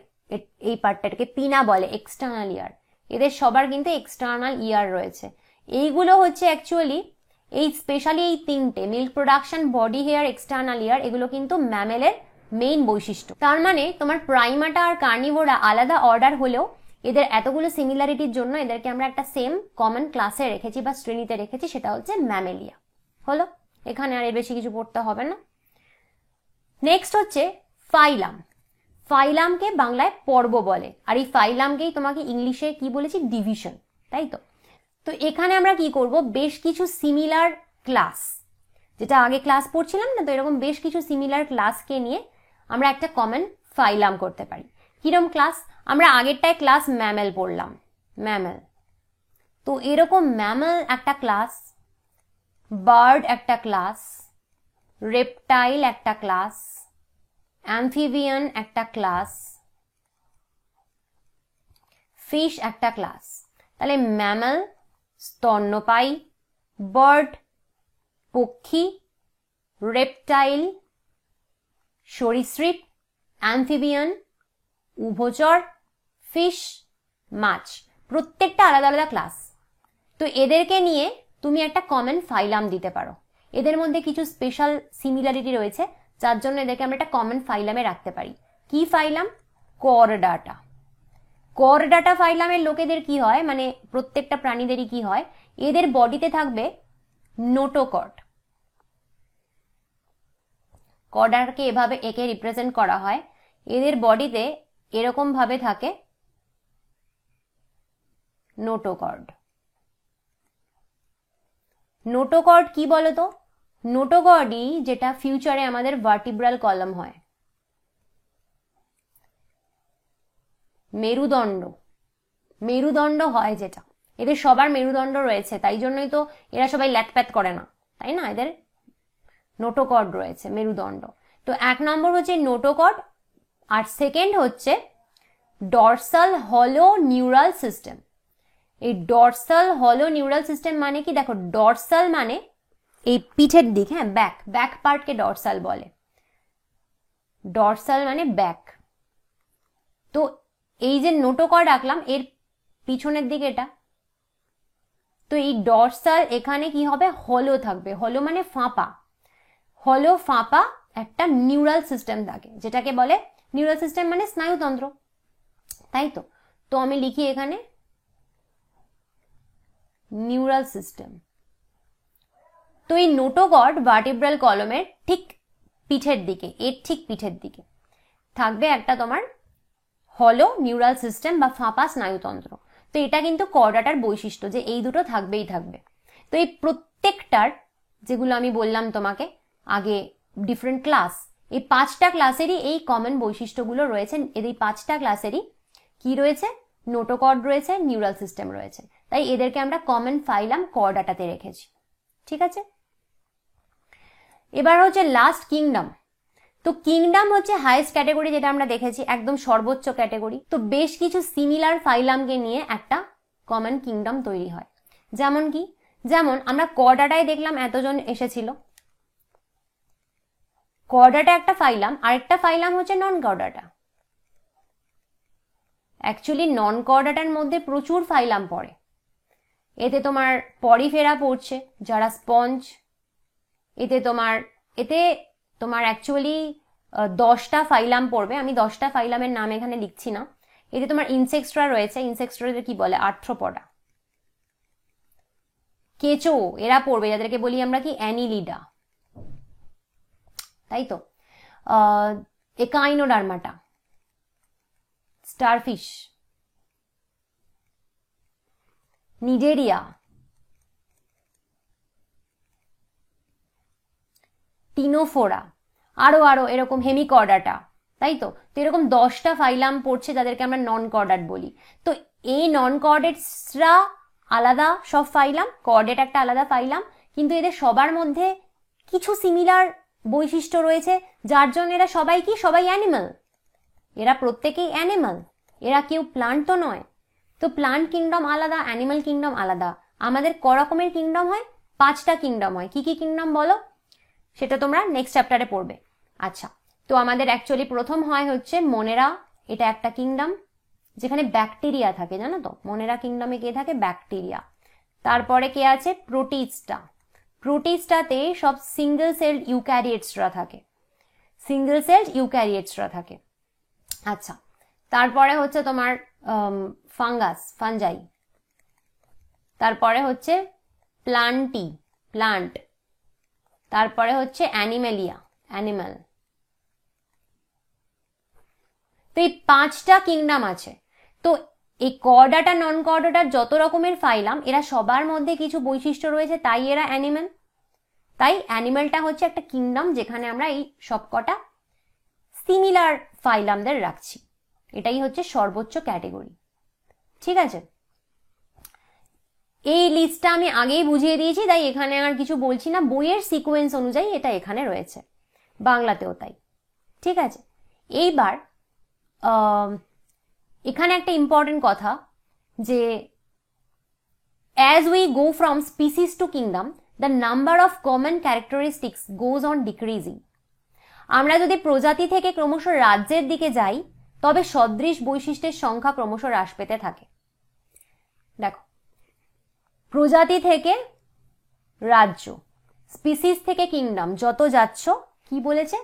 এই পার্টটাকে পিনা বলে, এক্সটার্নাল ইয়ার। এদের সবার কিন্তু এক্সটার্নাল ইয়ার রয়েছে। এইগুলো হচ্ছে অ্যাকচুয়ালি এই স্পেশালি এই তিনটে, milk production, body hair, external ear, এগুলো কিন্তু ম্যামেলের মেইন বৈশিষ্ট্য। তার মানে তোমার প্রাইমাটা আর কার্নিভোরা আলাদা অর্ডার হলেও এদের এতগুলো সিমিলারিটির জন্য এদেরকে আমরা একটা সেম কমন ক্লাসে রেখেছি বা শ্রেণীতে রেখেছি, সেটা হচ্ছে ম্যামেলিয়া। হলো, এখানে আর এর বেশি কিছু পড়তে হবে না। নেক্সট হচ্ছে ফাইলাম। ফাইলামকে বাংলায় পর্ব বলে, আর এই ফাইলামকেই তোমাকে ইংলিশে কি বলেছি? ডিভিশন, তাই তো? তো এখানে আমরা কি করব? বেশ কিছু সিমিলার ক্লাস, যেটা আগে ক্লাস পড়ছিলাম না, তো এরকম বেশ কিছু সিমিলার ক্লাসকে নিয়ে আমরা একটা কমন ফাইলাম করতে পারি। কিরম ক্লাস? আমরা আগেরটায় ক্লাস ম্যামেল পড়লাম, ম্যামেল। তো এরকম ম্যামেল একটা ক্লাস, বার্ড একটা ক্লাস, রেপটাইল একটা ক্লাস, অ্যাম্ফিবিয়ান একটা ক্লাস, ফিশ একটা ক্লাস। তাহলে ম্যামেল, স্তন্যপায়ী, বার্ড পক্ষী, রেপটাইল সরীসৃপ, অ্যাম্ফিবিয়ান উভচর, ফিশ মাছ, প্রত্যেকটা আলাদা আলাদা ক্লাস। তো এদেরকে নিয়ে তুমি একটা কমন ফাইলাম দিতে পারো। এদের মধ্যে কিছু স্পেশাল সিমিলারিটি রয়েছে, যার জন্য এদেরকে আমরা একটা কমন ফাইলামে রাখতে পারি। কি ফাইলাম? করডাটা। করডাটা ফাইলামের লোকেদের কি হয়, মানে প্রত্যেকটা প্রাণীদেরই কি হয়, এদের বডিতে থাকবে নোটোকর্ড। কর্ডাকে এভাবে একে রিপ্রেজেন্ট করা হয়, এদের বডিতে এরকম ভাবে থাকে নোটোকর্ড। নোটোকর্ড কি বলতো? নোটোকর্ডই যেটা ফিউচারে আমাদের ভার্টিব্রাল কলাম হয়, মেরুদণ্ড, মেরুদণ্ড হয় যেটা, এদের সবার মেরুদণ্ড রয়েছে, তাই জন্যই তো এরা সবাই ল্যাটপ্যাট করে না, তাই না? এদের নোটোকর্ড রয়েছে, মেরুদণ্ড। তো এক নম্বর হচ্ছে নোটোকর্ড, আর সেকেন্ড হচ্ছে ডরসাল হলো নিউরাল সিস্টেম। এই ডরসাল হলো নিউরাল সিস্টেম মানে কি? দেখো, ডরসাল মানে এই পিঠের দিক, হ্যাঁ, ব্যাক পার্টকে ডরসাল বলে। ডরসাল মানে ব্যাক। তো এই যে নোটোকর্ড আঁকলাম এর পিছনের দিকে এটা, তো এই ডরসাল এখানে কি হবে, হলো থাকবে। হলো মানে ফাঁপা, হলো ফাঁপা একটা নিউরাল সিস্টেম থাকে, যেটাকে বলে নিউরাল সিস্টেম মানে স্নায়ুতন্ত্র, তাই তো। তো আমি লিখি এখানে নিউরাল সিস্টেম। তো এই নোটোকর্ড ভার্টিব্রাল কলমের ঠিক পিঠের দিকে, এর ঠিক পিঠের দিকে থাকবে একটা তোমার হলো নিউরাল সিস্টেম বা ফাঁপা স্নায়ুতন্ত্র। তো এটা কিন্তু কর্ডাটার বৈশিষ্ট্য যে এই দুটো থাকবেই থাকবে। তো এই প্রত্যেকটার, যেগুলো আমি বললাম তোমাকে আগে ডিফারেন্ট ক্লাস, এই 5টা ক্লাসেরই এই কমন বৈশিষ্ট্যগুলো রয়েছে। এই 5টা ক্লাসেরই কি রয়েছে, নোটোকর্ড রয়েছে, নিউরাল সিস্টেম রয়েছে। তাই এদেরকে আমরা কমন ফাইলাম কর্ডাটাতে রেখেছি, ঠিক আছে। এবার হচ্ছে লাস্ট কিংডম। তো কিংডম হচ্ছে হাইয়েস্ট ক্যাটাগরি, যেটা আমরা দেখেছি একদম সর্বোচ্চ ক্যাটাগরি। তো বেশ কিছু সিমিলার ফাইলামকে নিয়ে একটা কমন কিংডম তৈরি হয়। যেমন কি, যেমন আমরা কর্ডাটায় দেখলাম এতজন এসেছিল, কর্ডাটা একটা ফাইলাম, আরেকটা ফাইলাম হচ্ছে নন কর্ডাটা। অ্যাকচুয়ালি নন কর্ডাটার মধ্যে প্রচুর ফাইলাম পড়ে। এতে তোমার পরিফেরা পড়ছে যারা স্পঞ্জ, এতে তোমার অ্যাকচুয়ালি 10টা ফাইলাম পড়বে। আমি 10টা ফাইলামের নাম এখানে লিখছি না। এতে তোমার ইনসেক্টরা রয়েছে, ইনসেক্টরা কি বলে, আর্থ্রোপডা। কেঁচো এরা পড়বে, যাদেরকে বলি আমরা কি অ্যানিলিডা, তাই তো। একাইনোডার্মাটা, স্টারফিশ, নিডেরিয়া, টিনোফোরা, আরো এরকম হেমিকর্ডাটা, তাই তো। তো এরকম 10টা ফাইলাম পড়ছে যাদেরকে আমরা নন কর্ডাট বলি। তো এই নন কর্ডেটসরা আলাদা সব ফাইলাম, কর্ডেট একটা আলাদা ফাইলাম, কিন্তু এদের সবার মধ্যে কিছু সিমিলার বৈশিষ্ট্য রয়েছে, যার জন্য এরা সবাই কি, সবাই অ্যানিমাল। এরা প্রত্যেকেই অ্যানিমাল, এরা কেউ প্লান্ট তো নয়। তো প্লান্ট কিংডম আলাদা, অ্যানিমাল কিংডম আলাদা। আমাদের ক রকমের কিংডম হয়, 5টা কিংডম হয়। কি কি কিংডম বলো, সেটা তোমরা নেক্সট চ্যাপ্টারে পড়বে। আচ্ছা, তো আমাদের অ্যাকচুয়ালি প্রথম হয় হচ্ছে মোনেরা, এটা একটা কিংডম যেখানে ব্যাকটেরিয়া থাকে, জানো তো। মোনেরা কিংডমে কে থাকে, ব্যাকটেরিয়া। তারপরে কে আছে, প্রোটিস্টা। প্রোটিস্টাতে সব সিঙ্গেল সেল ইউক্যারিয়েটসরা থাকে, সিঙ্গেল সেল ইউক্যারিয়েটসরা থাকে। আচ্ছা, তারপরে হচ্ছে তোমার ফাঙ্গাস, ফানজাই। তারপরে হচ্ছে প্লান্টি, প্লান্ট। তারপরে হচ্ছে অ্যানিমেলিয়া, অ্যানিমাল। তো এই 5টা কিংডম আছে। তো এই কর্ডাটা নন কর্ডাটার যত রকমের ফাইলাম, এরা সবার মধ্যে কিছু বৈশিষ্ট্য রয়েছে, তাই এরা অ্যানিমাল। তাই অ্যানিমালটা হচ্ছে একটা কিংডম যেখানে আমরা এই সবকটা সিমিলার ফাইলামদের রাখছি। এটাই হচ্ছে সর্বোচ্চ ক্যাটাগরি, ঠিক আছে। এই লিস্টটা আমি আগেই বুঝিয়ে দিয়েছি, তাই এখানে আর কিছু বলছি না। বইয়ের সিকোয়েন্স অনুযায়ী এটা এখানে রয়েছে, বাংলাতেও তাই, ঠিক আছে। এইবার এখানে একটা ইম্পর্টেন্ট কথা, যে as we go from species to kingdom, the number of common characteristics goes on decreasing. আমরা যদি প্রজাতি থেকে ক্রমশ রাজ্যের দিকে যাই, তবে সদৃশ বৈশিষ্ট্যের সংখ্যা ক্রমশ হ্রাস পেতে থাকে। দেখো, প্রজাতি থেকে রাজ্য, স্পিসিস থেকে কিংডম, যত যাচ্ছ কি বলেছে,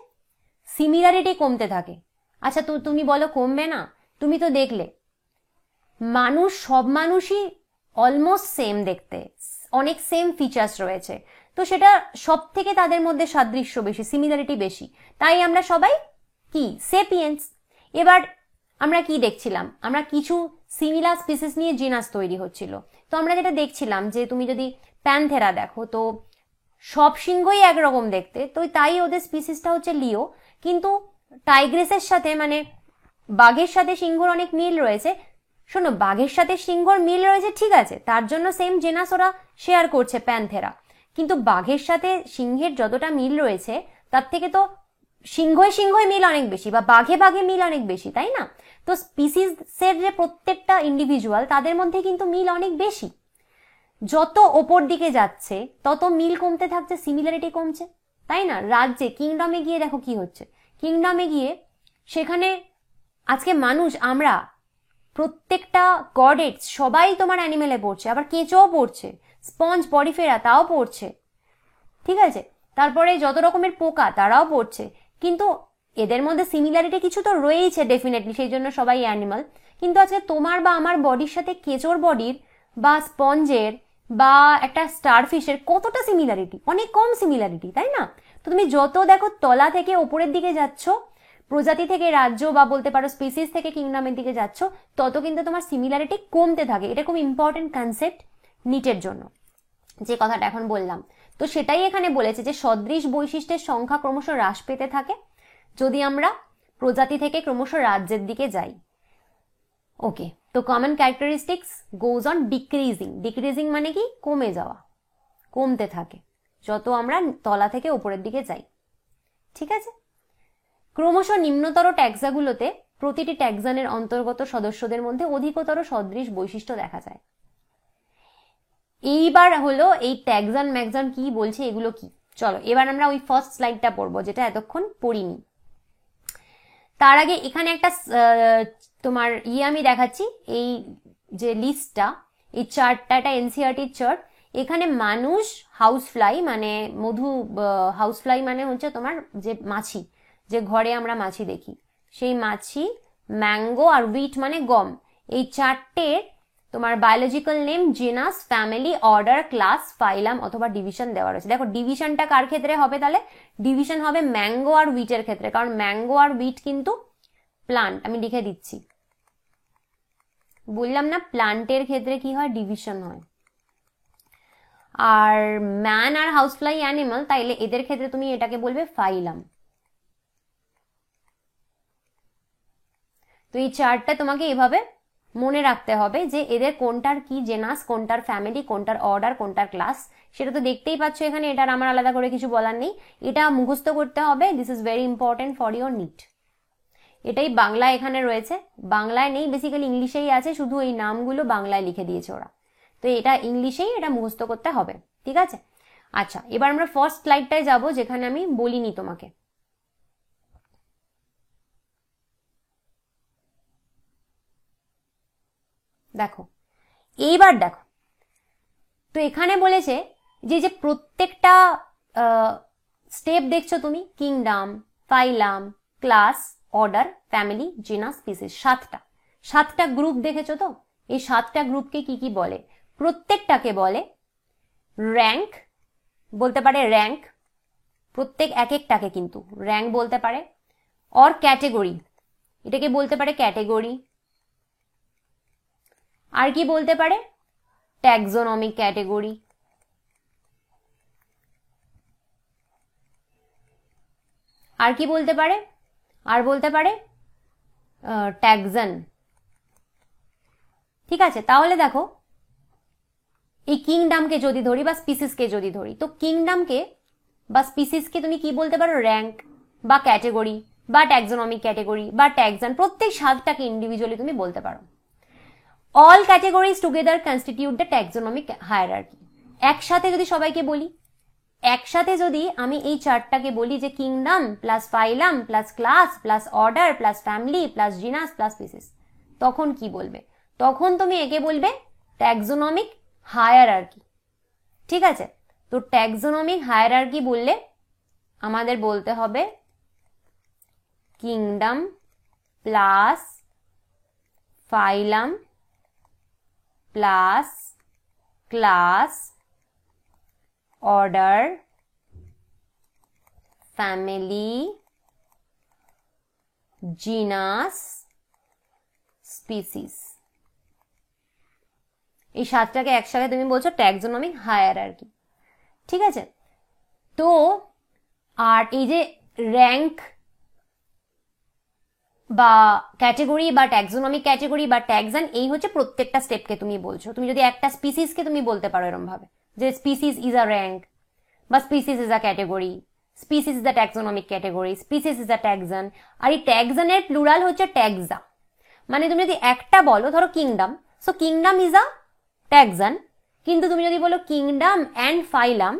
সিমিলারিটি কমতে থাকে। আচ্ছা, তো তুমি বলো কমবে না? তুমি তো দেখলে মানুষ, সব মানুষই অলমোস্ট সেম দেখতে, অনেক সেম ফিচার্স রয়েছে। তো সেটা সব থেকে তাদের মধ্যে সাদৃশ্য বেশি, সিমিলারিটি বেশি, তাই আমরা সবাই কি, সেপিয়েন্স। এবার আমরা কি দেখছিলাম, আমরা কিছু সিমিলার স্পিসিস নিয়ে জিনাস তৈরি হচ্ছিল। তো আমরা যেটা দেখছিলাম, যে তুমি যদি প্যান্থেরা দেখো, তো সব সিংহই একরকম দেখতে, তো তাই ওদের স্পিসিসটা হচ্ছে লিও। কিন্তু টাইগ্রেসের সাথে, মানে বাঘের সাথে সিংহর অনেক মিল রয়েছে। শোনো, বাঘের সাথে সিংহর মিল রয়েছে, ঠিক আছে, তার জন্য সেম জেনাস ওরা শেয়ার করছে, প্যান্থেরা। কিন্তু বাঘের সাথে সিংহের যতটা মিল রয়েছে, তার থেকে তো সিংহই মিল অনেক বেশি, বা বাঘে মিল অনেক বেশি, তাই না? তো স্পিসিসের যে প্রত্যেকটা ইন্ডিভিজুয়াল, তাদের মধ্যে কিন্তু মিল অনেক বেশি। যত ওপর দিকে যাচ্ছে তত মিল কমতে থাকছে, সিমিলারিটি কমছে, তাই না? রাজ্যে, কিংডমে গিয়ে দেখো কি হচ্ছে, কিংডমে গিয়ে সেখানে আজকে মানুষ আমরা প্রত্যেকটা গডেটস সবাই তোমার অ্যানিমেলে পড়ছে, আবার কেঁচোও পড়ছে, স্পঞ্জ পরিফেরা তাও পড়ছে, ঠিক আছে, তারপরে যত রকমের পোকা তারাও পড়ছে, কিন্তু এদের মধ্যে সিমিলারিটি কিছু তো রয়েছে ডেফিনেটলি, সেই জন্য সবাই অ্যানিমাল। কিন্তু আজকে তোমার বা আমার বডির সাথে কেঁচোর বডির বা স্পঞ্জের বা একটা স্টারফিশের কতটা সিমিলারিটি? অনেক কম সিমিলারিটি, তাই না? তো তুমি যত দেখো তলা থেকে ওপরের দিকে যাচ্ছ, প্রজাতি থেকে রাজ্য বা বলতে পারো স্পিসিস থেকে কিংডমের দিকে যাচ্ছ, তত কিন্তু তোমার সিমিলারিটি কমতে থাকে। এটা খুব ইম্পর্টেন্ট কনসেপ্ট নিটের জন্য, যে কথাটা এখন বললাম। তো সেটাই এখানে বলেছে যে সদৃশ বৈশিষ্ট্যের সংখ্যা ক্রমশ হ্রাস পেতে থাকে যদি আমরা প্রজাতি থেকে ক্রমশ রাজ্যের দিকে যাই। ওকে, তো common characteristics goes on decreasing. Decreasing মানে কি? কমে যাওয়া, কমতে থাকে যত আমরা তলা থেকে উপরের দিকে যাই, ঠিক আছে। ক্রমশ নিম্নতর ট্যাক্সাগুলোতে প্রতিটি ট্যাক্সানের অন্তর্গত সদস্যদের মধ্যে অধিকতর সদৃশ বৈশিষ্ট্য দেখা যায়। এইবার হলো এই ট্যাক্সান ম্যাক্সান কি বলছে, এগুলো কি। চলো এবার আমরা ওই ফার্স্ট স্লাইডটা পড়বো যেটা এতক্ষণ পড়িনি। তার আগে এখানে একটা তোমার আমি দেখাচ্ছি, এই যে লিস্টটা, এই চার্টটা, এটা এনসিইআরটির চার্ট। এখানে মানুষ, হাউস ফ্লাই মানে মধু, হাউস ফ্লাই মানে হচ্ছে তোমার যে মাছি, যে ঘরে আমরা মাছি দেখি, সেই মাছি, ম্যাঙ্গো আর উইট মানে গম, এই চারটের তোমার biological name, genus, family, order, class, phylum অথবা ডিভিশন দেওয়া রয়েছে। দেখো ডিভিশনটা কার ক্ষেত্রে হবে? তাহলে ডিভিশন হবে ম্যাঙ্গো আর উইটের ক্ষেত্রে, কারণ ম্যাঙ্গো আর উইট কিন্তু প্লান্ট। আমি লিখে দিচ্ছি, বললাম না প্লান্টের ক্ষেত্রে কি হয়? ডিভিশন হয়। আর ম্যান আর হাউসফ্লাই অ্যানিমাল, তাইলে এদের ক্ষেত্রে তুমি এটাকে বলবে ফাইলাম। তো এই চার্টটা তোমাকে এভাবে মনে রাখতে হবে যে এদের কোনটার কি জেনাস, কোনটার ফ্যামিলি, কোনটার অর্ডার, কোনটার ক্লাস, সেটা তো দেখতেই পাচ্ছ এখানে। এটার আমার আলাদা করে কিছু বলার নেই, এটা মুখস্থ করতে হবে। This is very important for your NEET. এটাই বাংলা এখানে রয়েছে, বাংলায় নেই, বেসিক্যালি ইংলিশেই আছে, শুধু এই নামগুলো বাংলায় লিখে দিয়েছে ওরা। তো এটা ইংলিশেই এটা মুখস্থ করতে হবে, ঠিক আছে। আচ্ছা, এবার আমরা ফার্স্ট স্লাইডটায় যাব যেখানে আমি বলিনি তোমাকে। দেখো এইবার দেখো, তো এখানে বলেছে যে যে প্রত্যেকটা স্টেপ দেখছো তুমি, kingdom, phylum, class, order, family, genus, species, সাতটা গ্রুপ দেখেছো তো? এই সাতটা গ্রুপকে কি কি বলে? প্রত্যেকটাকে বলে র্যাঙ্ক, বলতে পারে র্যাঙ্ক, প্রত্যেক এক একটাকে কিন্তু র্যাঙ্ক বলতে পারে, অর ক্যাটেগরি, এটাকে বলতে পারে ক্যাটেগরি, আর কি বলতে পারে? ট্যাক্সোনমিক ক্যাটেগরি, আর কি বলতে পারে? আর বলতে পারে ট্যাক্সন, ঠিক আছে। তাহলে দেখো এই কিংডমকে যদি ধরি বা স্পিসিসকে যদি ধরি, তো কিংডমকে বা স্পিসিসকে তুমি কি বলতে পারো? র্যাঙ্ক বা ক্যাটেগরি বা ট্যাক্সোনমিক ক্যাটেগরি বা ট্যাক্সন, প্রত্যেক সাতটাকে ইন্ডিভিজুয়ালি তুমি বলতে পারো। All categories together constitute the taxonomic hierarchy. একসাথে যদি সবাইকে বলি, একসাথে যদি আমি এই চারটাকে বলি যে kingdom plus phylum plus class plus order plus family plus genus plus species, তখন কি বলবে? তখন তুমি একে বলবে ট্যাক্সোনমিক হায়ারার্কি, ঠিক আছে। তো ট্যাক্সোনমিক হায়ারার্কি বললে আমাদের বলতে হবে kingdom plus phylum plus class, order, family, genus, species, এই সাতটাকে একসাথে তুমি বলছো ট্যাক্সোনমিক হায়ারার্কি, ঠিক আছে। তো আর এই যে র্যাঙ্ক বা ক্যাটেগরি বা ট্যাক্সোনমিক ক্যাটেগরি বা ট্যাক্সন, এই হচ্ছে প্রত্যেকটা স্টেপকে তুমি বলছো। তুমি যদি একটা স্পিসিসকে তুমি বলতে পারো এরকম ভাবে যে স্পিসিস ইজ আ র্যাঙ্ক বা species is a category, species is a taxonomic category, species is a taxon. আর এই ট্যাক্সনের প্লুরাল হচ্ছে ট্যাক্সা। মানে তুমি যদি একটা বলো, ধরো kingdom, so kingdom is a taxon, কিন্তু তুমি যদি বলো kingdom and phylum,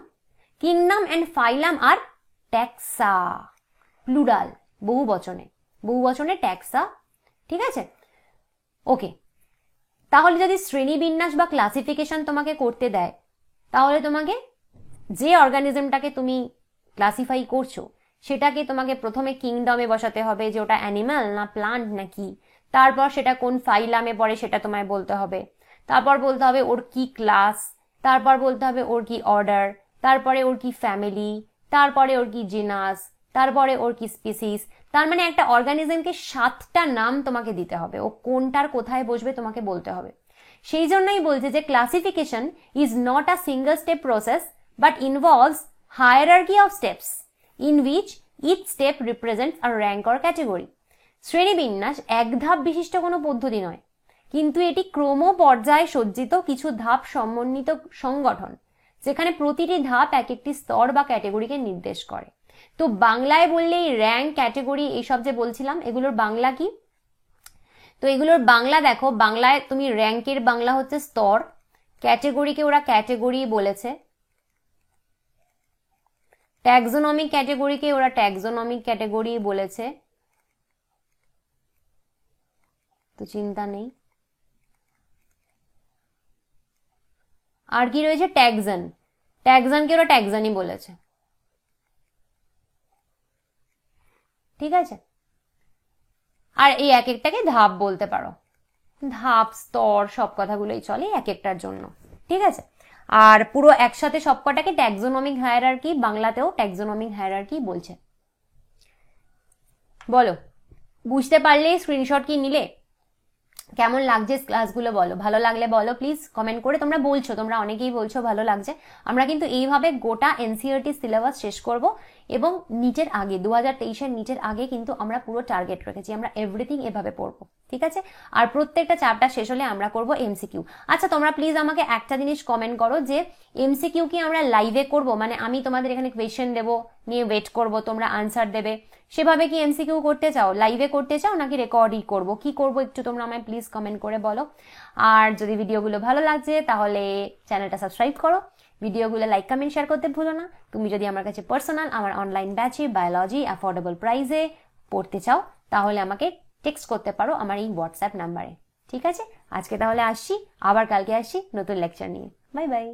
kingdom and phylum আর ট্যাক্সা, প্লুরাল, বহু বচনে ট্যাক্সা, ঠিক আছে? ওকে, তাহলে যদি শ্রেণীবিন্যাস বা ক্লাসিফিকেশন তোমাকে করতে দেয়, তাহলে তোমাকে যে অর্গানিজমটাকে তুমি ক্লাসিফাই করছো সেটাকে তোমাকে প্রথমে কিংডমে বসাতে হবে, যে ওটা অ্যানিমাল না প্লান্ট না কি, তারপর সেটা কোন ফাইলামে পড়ে সেটা তোমায় বলতে হবে, তারপর বলতে হবে ওর কি ক্লাস, তারপর বলতে হবে ওর কি অর্ডার, তারপরে ওর কি ফ্যামিলি, তারপরে ওর কি জিনাস, তারপরে ওর কি স্পিসিস। তার মানে একটা অর্গানিজমকে 7টা নাম তোমাকে দিতে হবে, ও কোনটার কোথায় বসবে তোমাকে বলতে হবে। সেই জন্যই বলছে যে classification is not a single step process but involves hierarchy of steps in which each step represents a rank or category. শ্রেণীবিন্যাস এক ধাপ বিশিষ্ট কোনো পদ্ধতি নয়, কিন্তু এটি ক্রম পর্যায়ে সজ্জিত কিছু ধাপ সমন্বিত সংগঠন, যেখানে প্রতিটি ধাপ এক একটি স্তর বা ক্যাটেগরিকে নির্দেশ করে। তো বাংলায় বললেই র্যাঙ্ক, ক্যাটেগরি, এইসব যে বলছিলাম, এগুলোর বাংলা কি? তো এগুলোর বাংলা দেখো, বাংলায় তুমি র্যাঙ্কের বাংলা হচ্ছে স্তর, ক্যাটেগরিকে ওরা ক্যাটেগরি বলেছে, ট্যাক্সোনমিক ক্যাটেগরিকে ওরা ট্যাক্সোনমিক ক্যাটেগরি বলেছে, তো চিন্তা নেই। আর কি রয়েছে? ট্যাক্সন, ট্যাক্সনকে ওরা ট্যাক্সনই বলেছে, ঠিক আছে? আর এই এক একটাকে ধাপ বলতে পারো, ধাপ, স্তর, সব কথাগুলোই চলে এক একটার জন্য, ঠিক আছে? আর পুরো একসাথে সবকটাকে ট্যাক্সোনমিক হায়ারার্কি, বাংলাতেও ট্যাক্সোনমিক হায়ারার্কি বলছে। বলো, বুঝতে পারলে? স্ক্রিনশট কি নিলে? কেমন লাগছে ক্লাসগুলো বলো, ভালো লাগলে বলো প্লিজ কমেন্ট করে। তোমরা বলছো, তোমরা অনেকেই বলছো ভালো লাগছে। আমরা কিন্তু এইভাবে গোটা এনসিইআরটি সিলেবাস শেষ করব, এবং নিটের আগে 2023-এর নিটের আগে কিন্তু আমরা পুরো টার্গেট রেখেছি, আমরা এভরিথিং এভাবে পড়বো, ঠিক আছে? আর প্রত্যেকটা চ্যাপ্টার শেষ হলে আমরা করব এমসিকিউ। আচ্ছা, তোমরা প্লিজ আমাকে একটা জিনিস কমেন্ট করো যে এমসিকিউ কি আমরা লাইভে করব, মানে আমি তোমাদের এখানে কোয়েশ্চেন দেবো, নিয়ে ওয়েট করব, তোমরা আনসার দেবে, সেভাবে কি এমসিকিউ করতে চাও, লাইভে করতে চাও, নাকি রেকর্ডই করব, কি করব একটু তোমরা আমায় প্লিজ কমেন্ট করে বলো। আর যদি ভিডিওগুলো ভালো লাগছে তাহলে চ্যানেলটা সাবস্ক্রাইব করো, ভিডিওগুলো লাইক কমেন্ট শেয়ার করতে ভুলো না। তুমি যদি আমার কাছে পার্সোনাল আমার অনলাইন ব্যাচে বায়োলজি অ্যাফোর্ডেবল প্রাইসে পড়তে চাও, তাহলে আমাকে টেক্সট করতে পারো আমার এই হোয়াটসঅ্যাপ নাম্বারে, ঠিক আছে? আজকে তাহলে আসছি, আবার কালকে আসছি নতুন লেকচার নিয়ে। Bye bye.